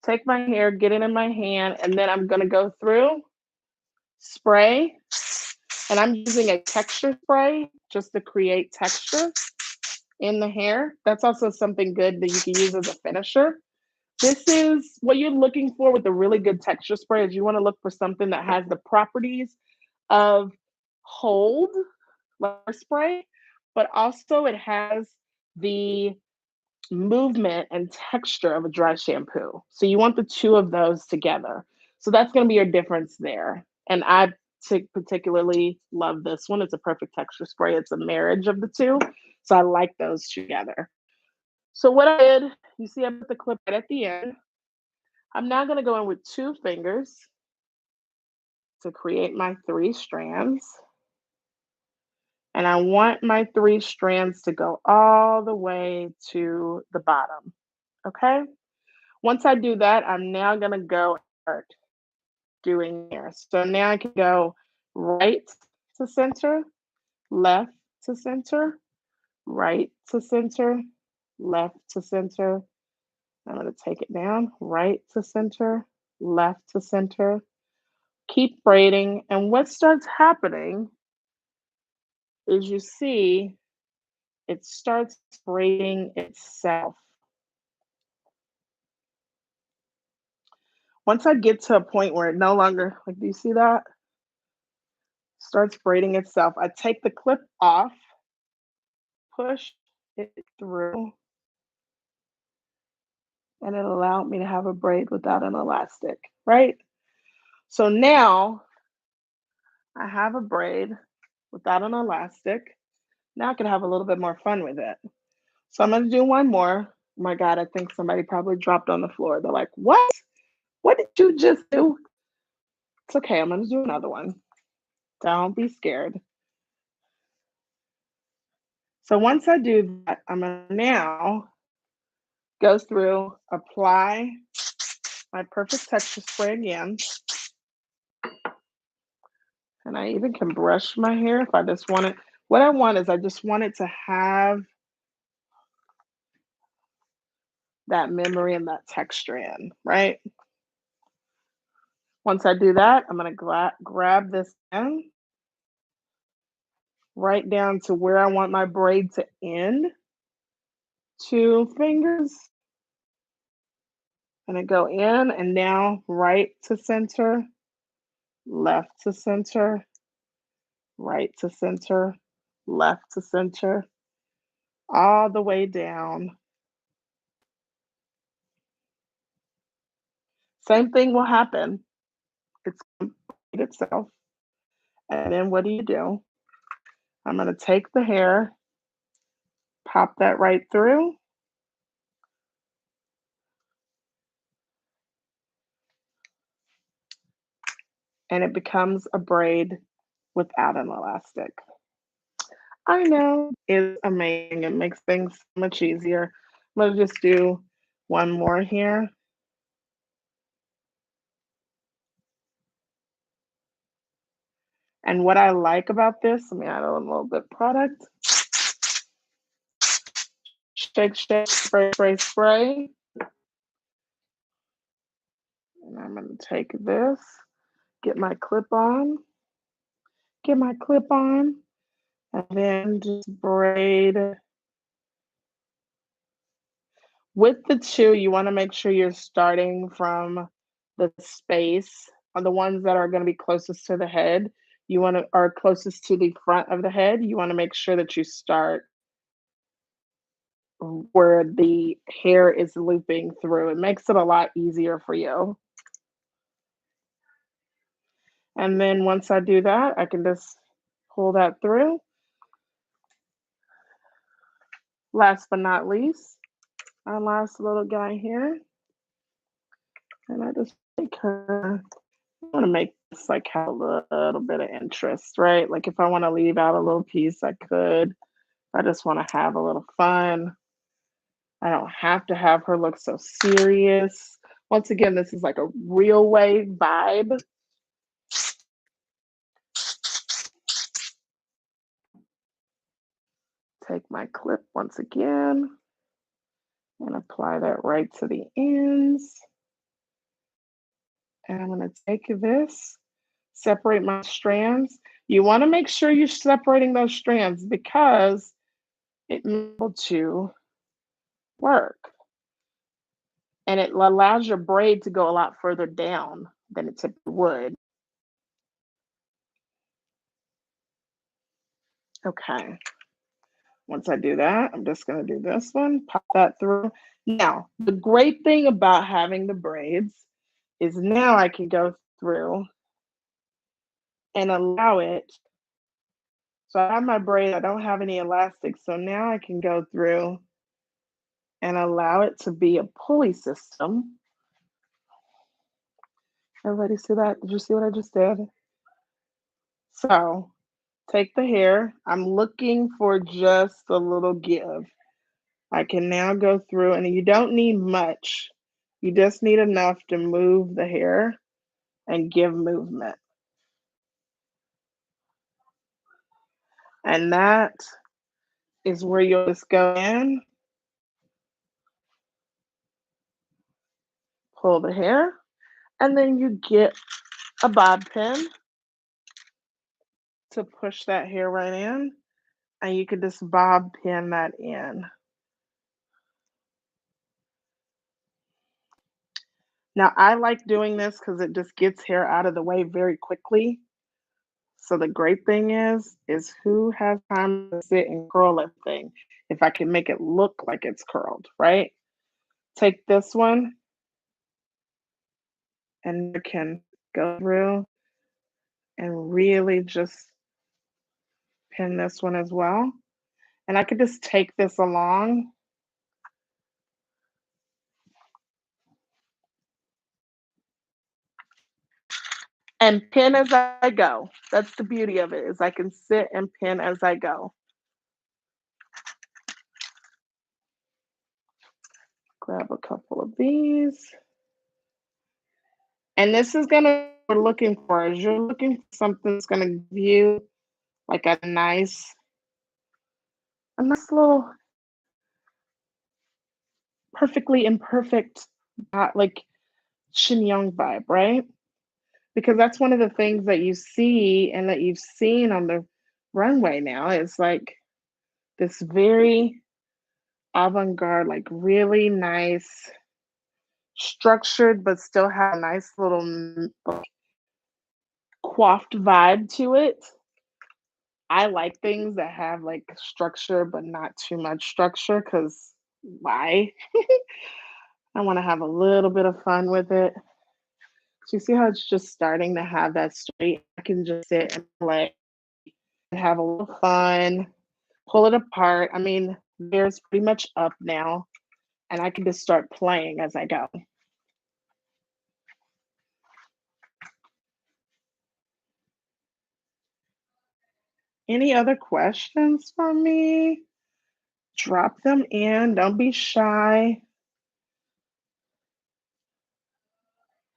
take my hair, get it in my hand, and then I'm gonna go through, spray, and I'm using a texture spray just to create texture in the hair. That's also something good that you can use as a finisher. This is what you're looking for with a really good texture spray is you want to look for something that has the properties of hold, like spray, but also it has the movement and texture of a dry shampoo. So you want the two of those together. So that's going to be your difference there. And I particularly love this one. It's a perfect texture spray. It's a marriage of the two. So I like those together. So what I did, you see I put the clip right at the end. I'm now going to go in with 2 fingers to create my 3 strands. And I want my 3 strands to go all the way to the bottom. Okay? Once I do that, I'm now going to go start doing here. So now I can go right to center, left to center, right to center, left to center. I'm going to take it down, right to center, left to center. Keep braiding. And what starts happening is you see it starts braiding itself. Once I get to a point where it no longer, like, do you see that? Starts braiding itself. I take the clip off, push it through, and it allowed me to have a braid without an elastic, right? So now I have a braid without an elastic. Now I can have a little bit more fun with it. So I'm going to do one more. my God, I think somebody probably dropped on the floor. They're like, what? What did you just do? It's okay. I'm going to do another one. Don't be scared. So once I do that, I'm going to now go through, apply my Perfect Texture Spray again. And I even can brush my hair if I just want it. What I want is I just want it to have that memory and that texture in, right? Once I do that, I'm going to grab this in, right down to where I want my braid to end. 2 fingers. Gonna go in and now right to center, left to center, right to center, left to center, all the way down. Same thing will happen. It's complete itself. And then what do? I'm gonna take the hair, pop that right through, and it becomes a braid without an elastic. I know, it's amazing. It makes things so much easier. I'm gonna just do one more here. And what I like about this, let me add a little bit of product. Shake, shake, spray, spray, spray. And I'm gonna take this, get my clip on, and then just braid. With the 2, you wanna make sure you're starting from the space on the ones that are gonna be closest to the head. You wanna are closest to the front of the head. You wanna make sure that you start where the hair is looping through. It makes it a lot easier for you. And then once I do that, I can just pull that through. Last but not least, our last little guy here. And I just take her, I want to make this like have a little bit of interest, right? Like if I want to leave out a little piece, I could. I just want to have a little fun. I don't have to have her look so serious. Once again, this is like a real wave vibe. Take my clip once again and apply that right to the ends. And I'm going to take this, separate my strands. You want to make sure you're separating those strands because it may able to work. And it allows your braid to go a lot further down than it typically would. Okay. Once I do that, I'm just going to do this one, pop that through. Now, the great thing about having the braids is now I can go through and allow it. So I have my braid, I don't have any elastic, so now I can go through and allow it to be a pulley system. Everybody see that? Did you see what I just did? So take the hair. I'm looking for just a little give. I can now go through, and you don't need much. You just need enough to move the hair and give movement. And that is where you'll just go in, pull the hair, and then you get a bob pin to push that hair right in, and you can just bob pin that in. Now, I like doing this because it just gets hair out of the way very quickly. So the great thing is who has time to sit and curl that thing if I can make it look like it's curled, right? Take this one and you can go through and really just pin this one as well. And I could just take this along and pin as I go. That's the beauty of it, is I can sit and pin as I go. Grab a couple of these. And this is gonna what we're looking for is you're looking for something that's gonna give you like a nice little perfectly imperfect like chignon vibe, right? Because that's one of the things that you see and that you've seen on the runway now is like this very avant-garde, like really nice, structured, but still have a nice little like, coiffed vibe to it. I like things that have like structure, but not too much structure because why? I want to have a little bit of fun with it. So you see how it's just starting to have that straight? I can just sit and play and have a little fun, pull it apart. I mean, there's pretty much up now, and I can just start playing as I go. Any other questions from me? Drop them in. Don't be shy.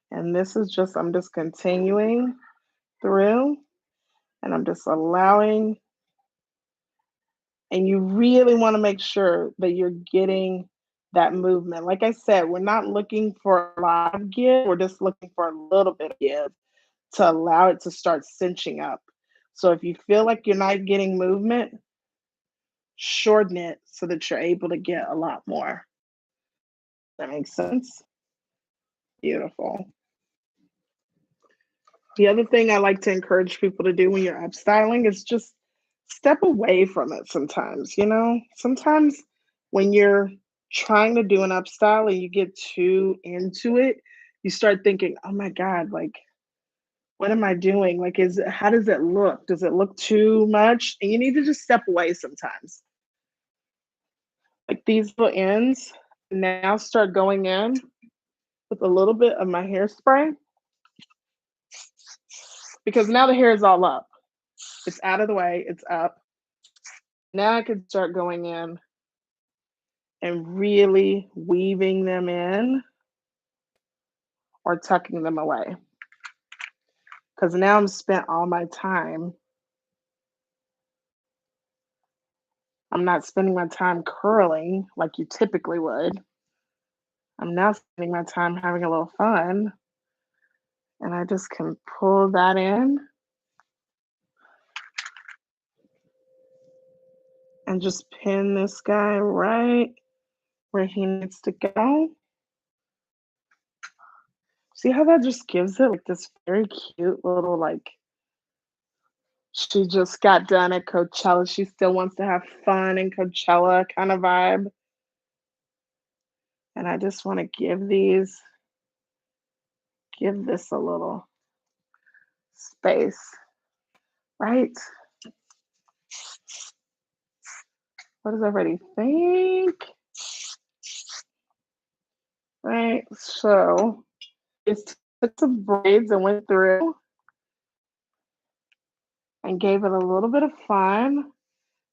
And this is just, I'm just continuing through and I'm just allowing. And you really want to make sure that you're getting that movement. Like I said, we're not looking for a lot of give, we're just looking for a little bit of give to allow it to start cinching up. So if you feel like you're not getting movement, shorten it so that you're able to get a lot more. That makes sense? Beautiful. The other thing I like to encourage people to do when you're upstyling is just step away from it sometimes, you know? Sometimes when you're trying to do an upstyle and you get too into it, you start thinking, "Oh my god, like what am I doing? Like how does it look? Does it look too much?" And you need to just step away sometimes. Like these little ends now start going in with a little bit of my hairspray because now the hair is all up. It's out of the way, it's up. Now I can start going in and really weaving them in or tucking them away. Because now I'm spent all my time. I'm not spending my time curling like you typically would. I'm now spending my time having a little fun. And I just can pull that in and just pin this guy right where he needs to go. See how that just gives it like this very cute little like she just got done at Coachella. She still wants to have fun in Coachella kind of vibe. And I just want to give this a little space, right? What does everybody think? Right, so just took some braids and went through and gave it a little bit of fun.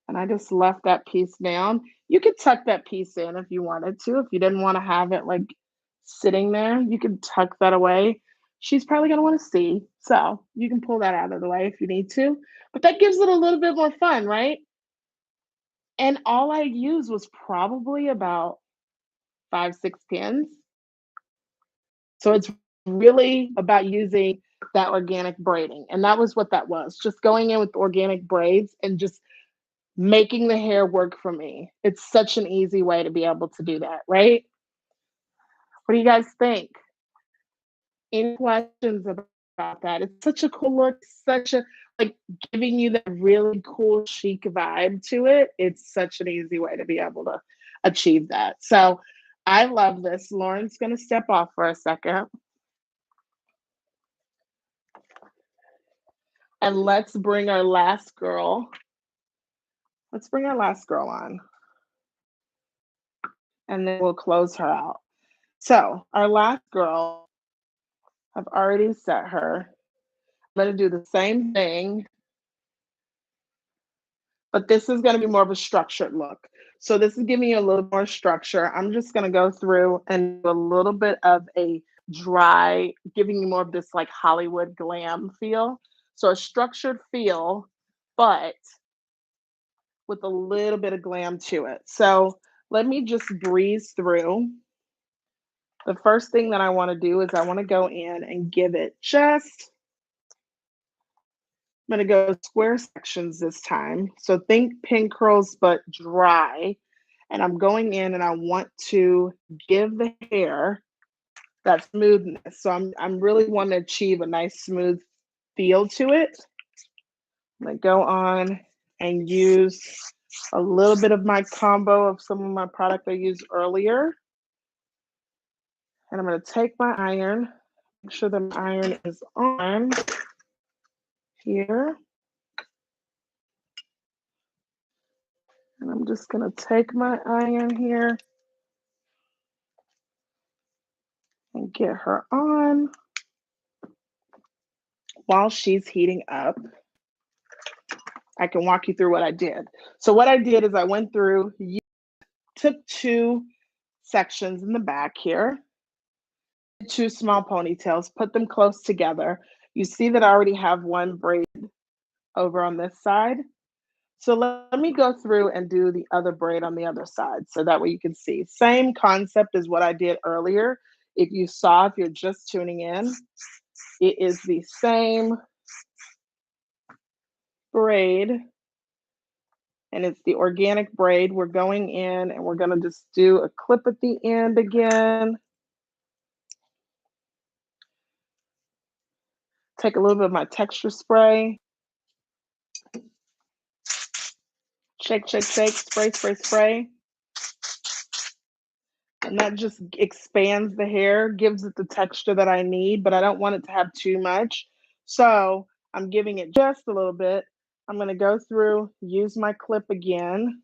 And I just left that piece down. You could tuck that piece in if you wanted to. If you didn't want to have it like sitting there, you could tuck that away. She's probably going to want to see. So you can pull that out of the way if you need to. But that gives it a little bit more fun, right? And all I used was probably about 5, 6 pins. So it's really about using that organic braiding. And that was what that was. Just going in with organic braids and just making the hair work for me. It's such an easy way to be able to do that, right? What do you guys think? Any questions about that? It's such a cool look, such a like giving you that really cool chic vibe to it. It's such an easy way to be able to achieve that. So I love this. Lauren's going to step off for a second. And let's bring our last girl. Let's bring our last girl on. And then we'll close her out. So our last girl, I've already set her. I'm gonna do the same thing, but this is gonna be more of a structured look. So this is giving you a little more structure. I'm just gonna go through and do a little bit of a dry, giving you more of this like Hollywood glam feel. So a structured feel, but with a little bit of glam to it. So let me just breeze through. The first thing that I wanna do is I wanna go in and give it just, I'm gonna go square sections this time. So think pin curls, but dry. And I'm going in and I want to give the hair that smoothness. So I'm really wanting to achieve a nice smooth feel to it. I'm gonna go on and use a little bit of my combo of some of my product I used earlier. And I'm gonna take my iron, make sure the iron is on here. And I'm just gonna take my iron here and get her on while she's heating up. I can walk you through what I did. So what I did is I went through, took two sections in the back here, two small ponytails, put them close together. You see that I already have one braid over on this side. So let me go through and do the other braid on the other side so that way you can see. Same concept as what I did earlier. If you saw, if you're just tuning in, it is the same braid and it's the organic braid. We're going in and we're gonna just do a clip at the end again. Take a little bit of my texture spray. Shake, shake, shake, spray, spray, spray. And that just expands the hair, gives it the texture that I need, but I don't want it to have too much. So I'm giving it just a little bit. I'm gonna go through, use my clip again,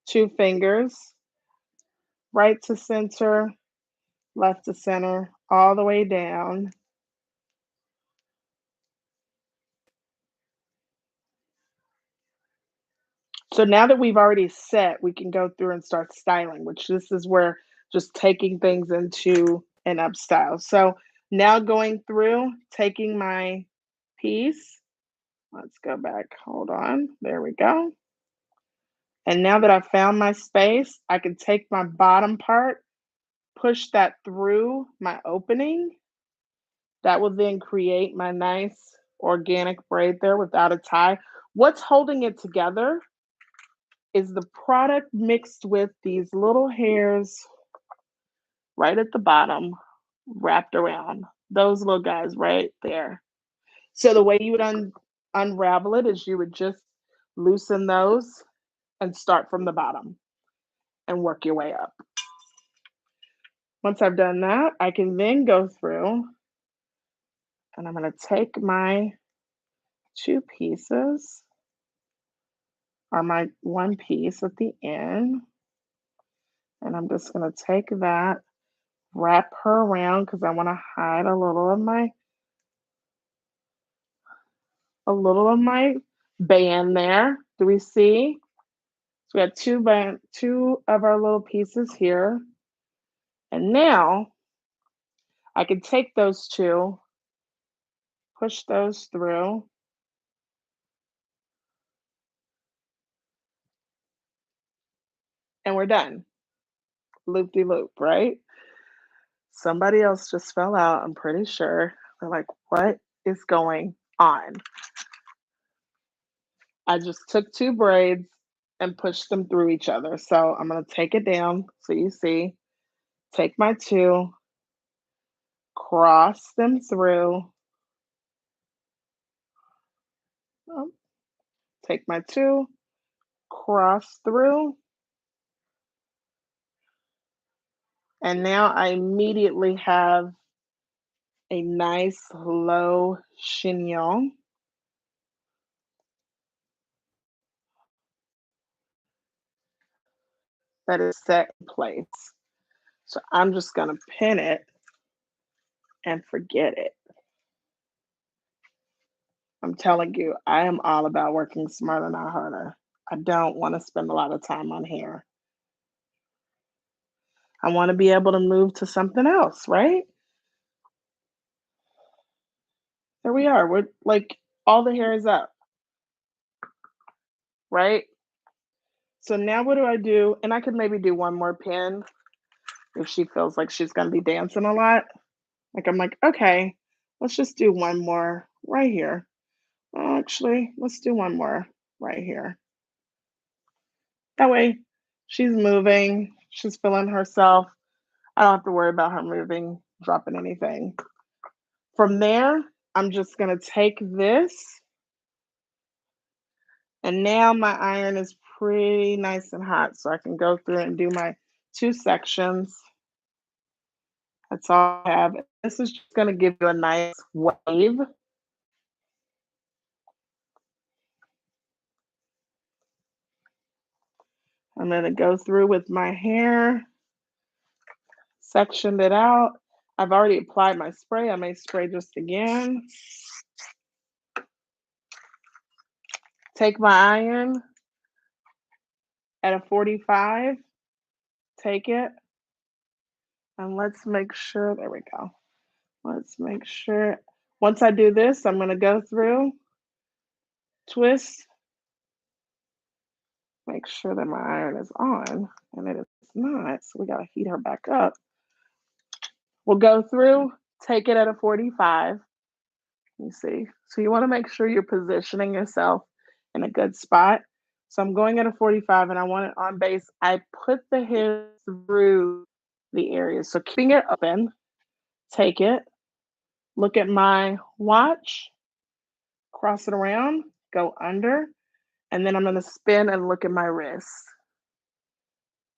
2 fingers, right to center, left to center, all the way down. So now that we've already set, we can go through and start styling, which this is where just taking things into an up style. So now going through, taking my piece, let's go back, hold on, there we go. And now that I've found my space, I can take my bottom part, push that through my opening. That will then create my nice organic braid there without a tie. What's holding it together is the product mixed with these little hairs right at the bottom, wrapped around. Those little guys right there. So the way you would unravel it is you would just loosen those and start from the bottom and work your way up. Once I've done that, I can then go through and I'm going to take my 2 pieces or my one piece at the end, and I'm just going to take that, wrap her around because I want to hide a little of my band there. Do we see? So we got two of our little pieces here. And now I can take those two, push those through. And we're done. Loop-de-loop, right? Somebody else just fell out, I'm pretty sure. They're like, what is going on? I just took 2 braids and pushed them through each other. So I'm gonna take it down so you see. Take my 2, cross them through. Oh, take my 2, cross through. And now I immediately have a nice low chignon that is set in place. So I'm just gonna pin it and forget it. I'm telling you, I am all about working smarter, not harder. I don't want to spend a lot of time on hair. I want to be able to move to something else, right? There we are. We're like all the hair is up, right? So now what do I do? And I could maybe do one more pin if she feels like she's going to be dancing a lot. Like I'm like, okay, let's just do one more right here. Actually, let's do one more right here. That way she's moving, she's feeling herself. I don't have to worry about her moving, dropping anything. From there, I'm just going to take this, and now my iron is pretty nice and hot, so I can go through and do my two sections. That's all I have. This is just going to give you a nice wave. I'm going to go through with my hair, sectioned it out. I've already applied my spray. I may spray just again. Take my iron at a 45, take it, and let's make sure, there we go. Let's make sure, once I do this, I'm gonna go through, twist, make sure that my iron is on, and it is not, so we gotta heat her back up. We'll go through, take it at a 45, you see. So you wanna make sure you're positioning yourself in a good spot. So I'm going at a 45 and I want it on base. I put the hair through the area. So keeping it open, take it, look at my watch, cross it around, go under, and then I'm gonna spin and look at my wrist.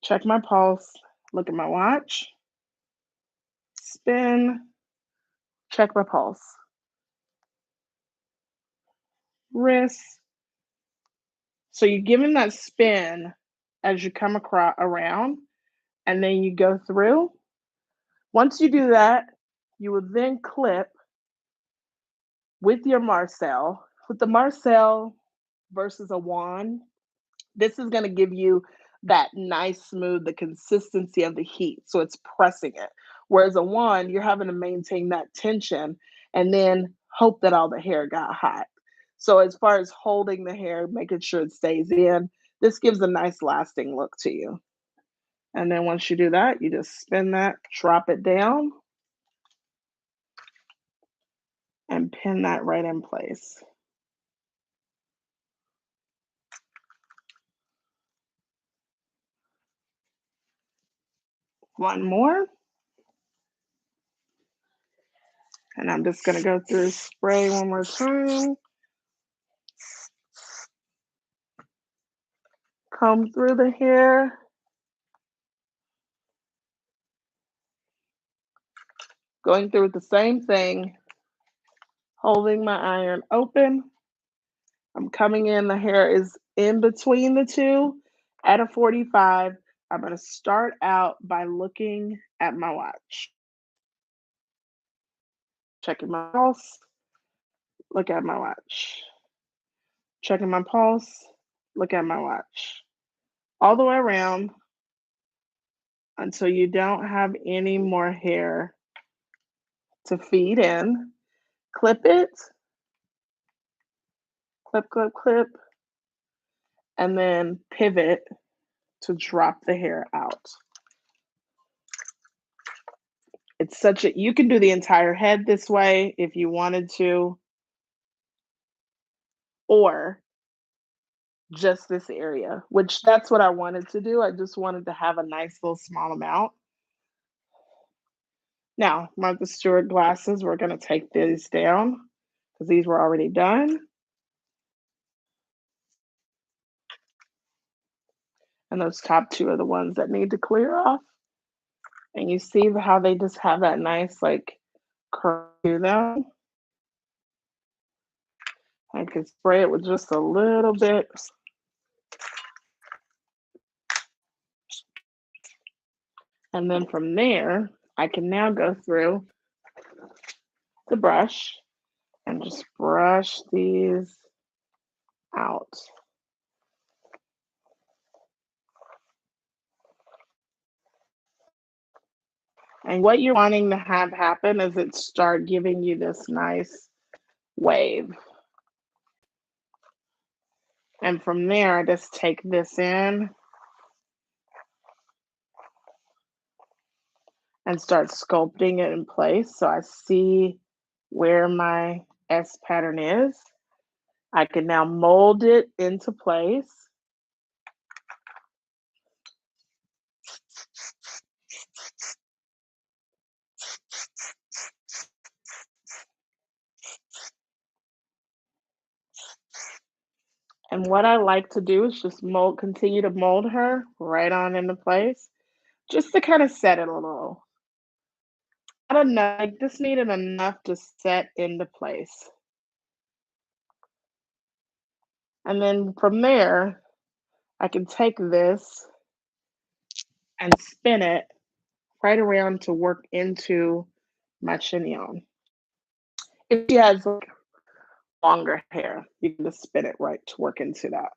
Check my pulse, look at my watch, spin, check my pulse, wrist. So you're giving that spin as you come across around, and then you go through. Once you do that, you will then clip with your Marcel. With the Marcel versus a wand, this is going to give you that nice smooth, the consistency of the heat. So it's pressing it. Whereas a wand, you're having to maintain that tension and then hope that all the hair got hot. So as far as holding the hair, making sure it stays in, this gives a nice lasting look to you. And then once you do that, you just spin that, drop it down, and pin that right in place. One more. And I'm just gonna go through spray one more time. Comb through the hair. Going through the same thing, holding my iron open. I'm coming in, the hair is in between the two at a 45. I'm gonna start out by looking at my watch. Checking my pulse, look at my watch. Checking my pulse, look at my watch. All the way around until you don't have any more hair to feed in. Clip it, clip, clip, clip, and then pivot to drop the hair out. It's such a, you can do the entire head this way if you wanted to, or just this area, which that's what I wanted to do. I just wanted to have a nice little small amount. Now, Martha Stewart glasses, we're going to take these down because these were already done. And those top two are the ones that need to clear off. And you see how they just have that nice like curve to them. I can spray it with just a little bit. And then from there, I can now go through the brush and and just brush these out. And what you're wanting to have happen is it start giving you this nice wave. And from there, I just take this in and start sculpting it in place. So I see where my S pattern is. I can now mold it into place. And what I like to do is just continue to mold her right on into place, just to kind of set it a little. I don't know, I just needed enough to set into place. And then from there, I can take this and spin it right around to work into my chignon. If she has like longer hair, you can just spin it right to work into that.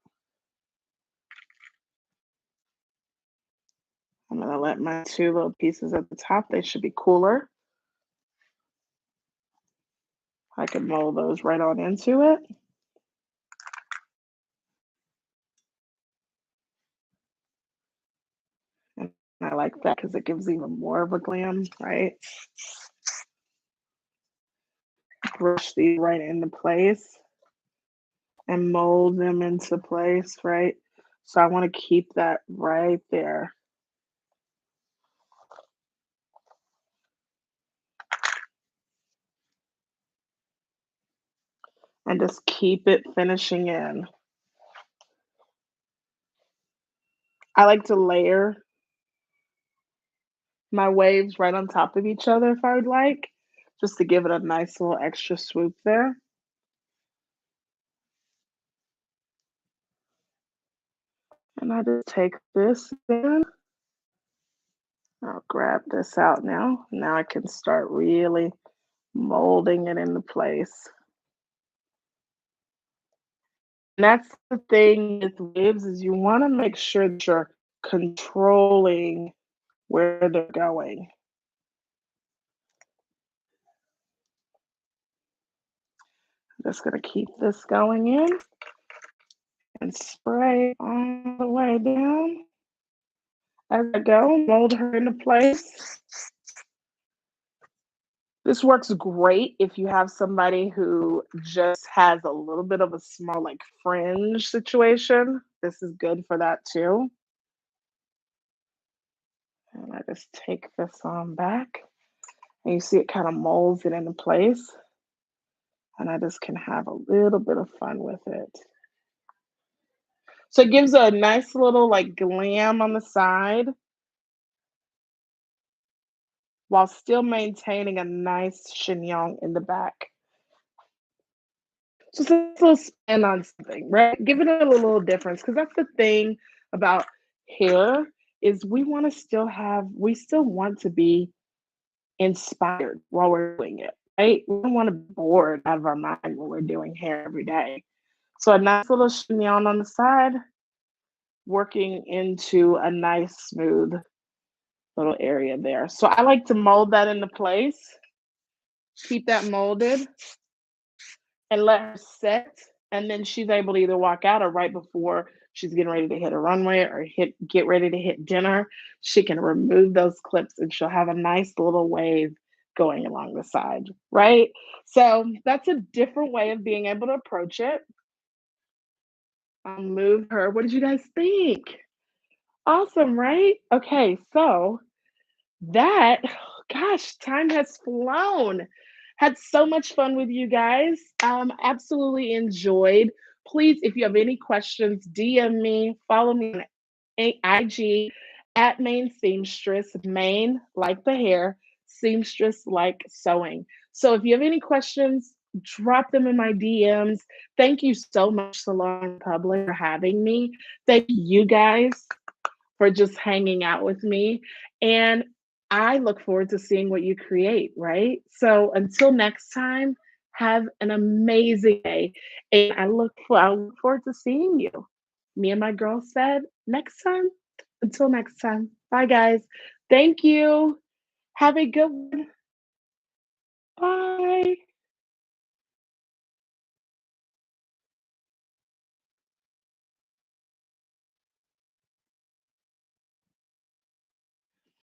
I'm gonna let my two little pieces at the top, they should be cooler. I can mold those right on into it. And I like that because it gives even more of a glam, right? Brush these right into place and mold them into place, right? So I want to keep that right there. And just keep it finishing in. I like to layer my waves right on top of each other if I would like, just to give it a nice little extra swoop there. And I just take this in. I'll grab this out now. Now I can start really molding it into place. And that's the thing with waves is you want to make sure that you're controlling where they're going. I'm just going to keep this going in and spray all the way down. As I go, mold her into place. This works great if you have somebody who just has a little bit of a small, like, fringe situation. This is good for that too. And I just take this on back, and you see it kind of molds it into place. And I just can have a little bit of fun with it. So it gives a nice little, like, glam on the side while still maintaining a nice chignon in the back. Just a little spin on something, right? Give it a little difference because that's the thing about hair is we still want to be inspired while we're doing it, right? We don't want to be bored out of our mind when we're doing hair every day. So a nice little chignon on the side, working into a nice smooth little area there. So I like to mold that into place, keep that molded, and let her set. And then she's able to either walk out or right before she's getting ready to hit a runway or get ready to hit dinner, she can remove those clips and she'll have a nice little wave going along the side, right? So that's a different way of being able to approach it. I'll move her. What did you guys think? Awesome, right? Okay, so that, gosh, time has flown. Had so much fun with you guys. Absolutely enjoyed. Please, if you have any questions, DM me, follow me on IG at Main Seamstress, Main like the hair, Seamstress like sewing. So if you have any questions, drop them in my DMs. Thank you so much, Salon Public, for having me. Thank you guys for just hanging out with me. And I look forward to seeing what you create, right? So until next time, Have an amazing day, and I look forward to seeing you. Me and my girl said next time. Until next time. Bye, guys. Thank you. Have a good one.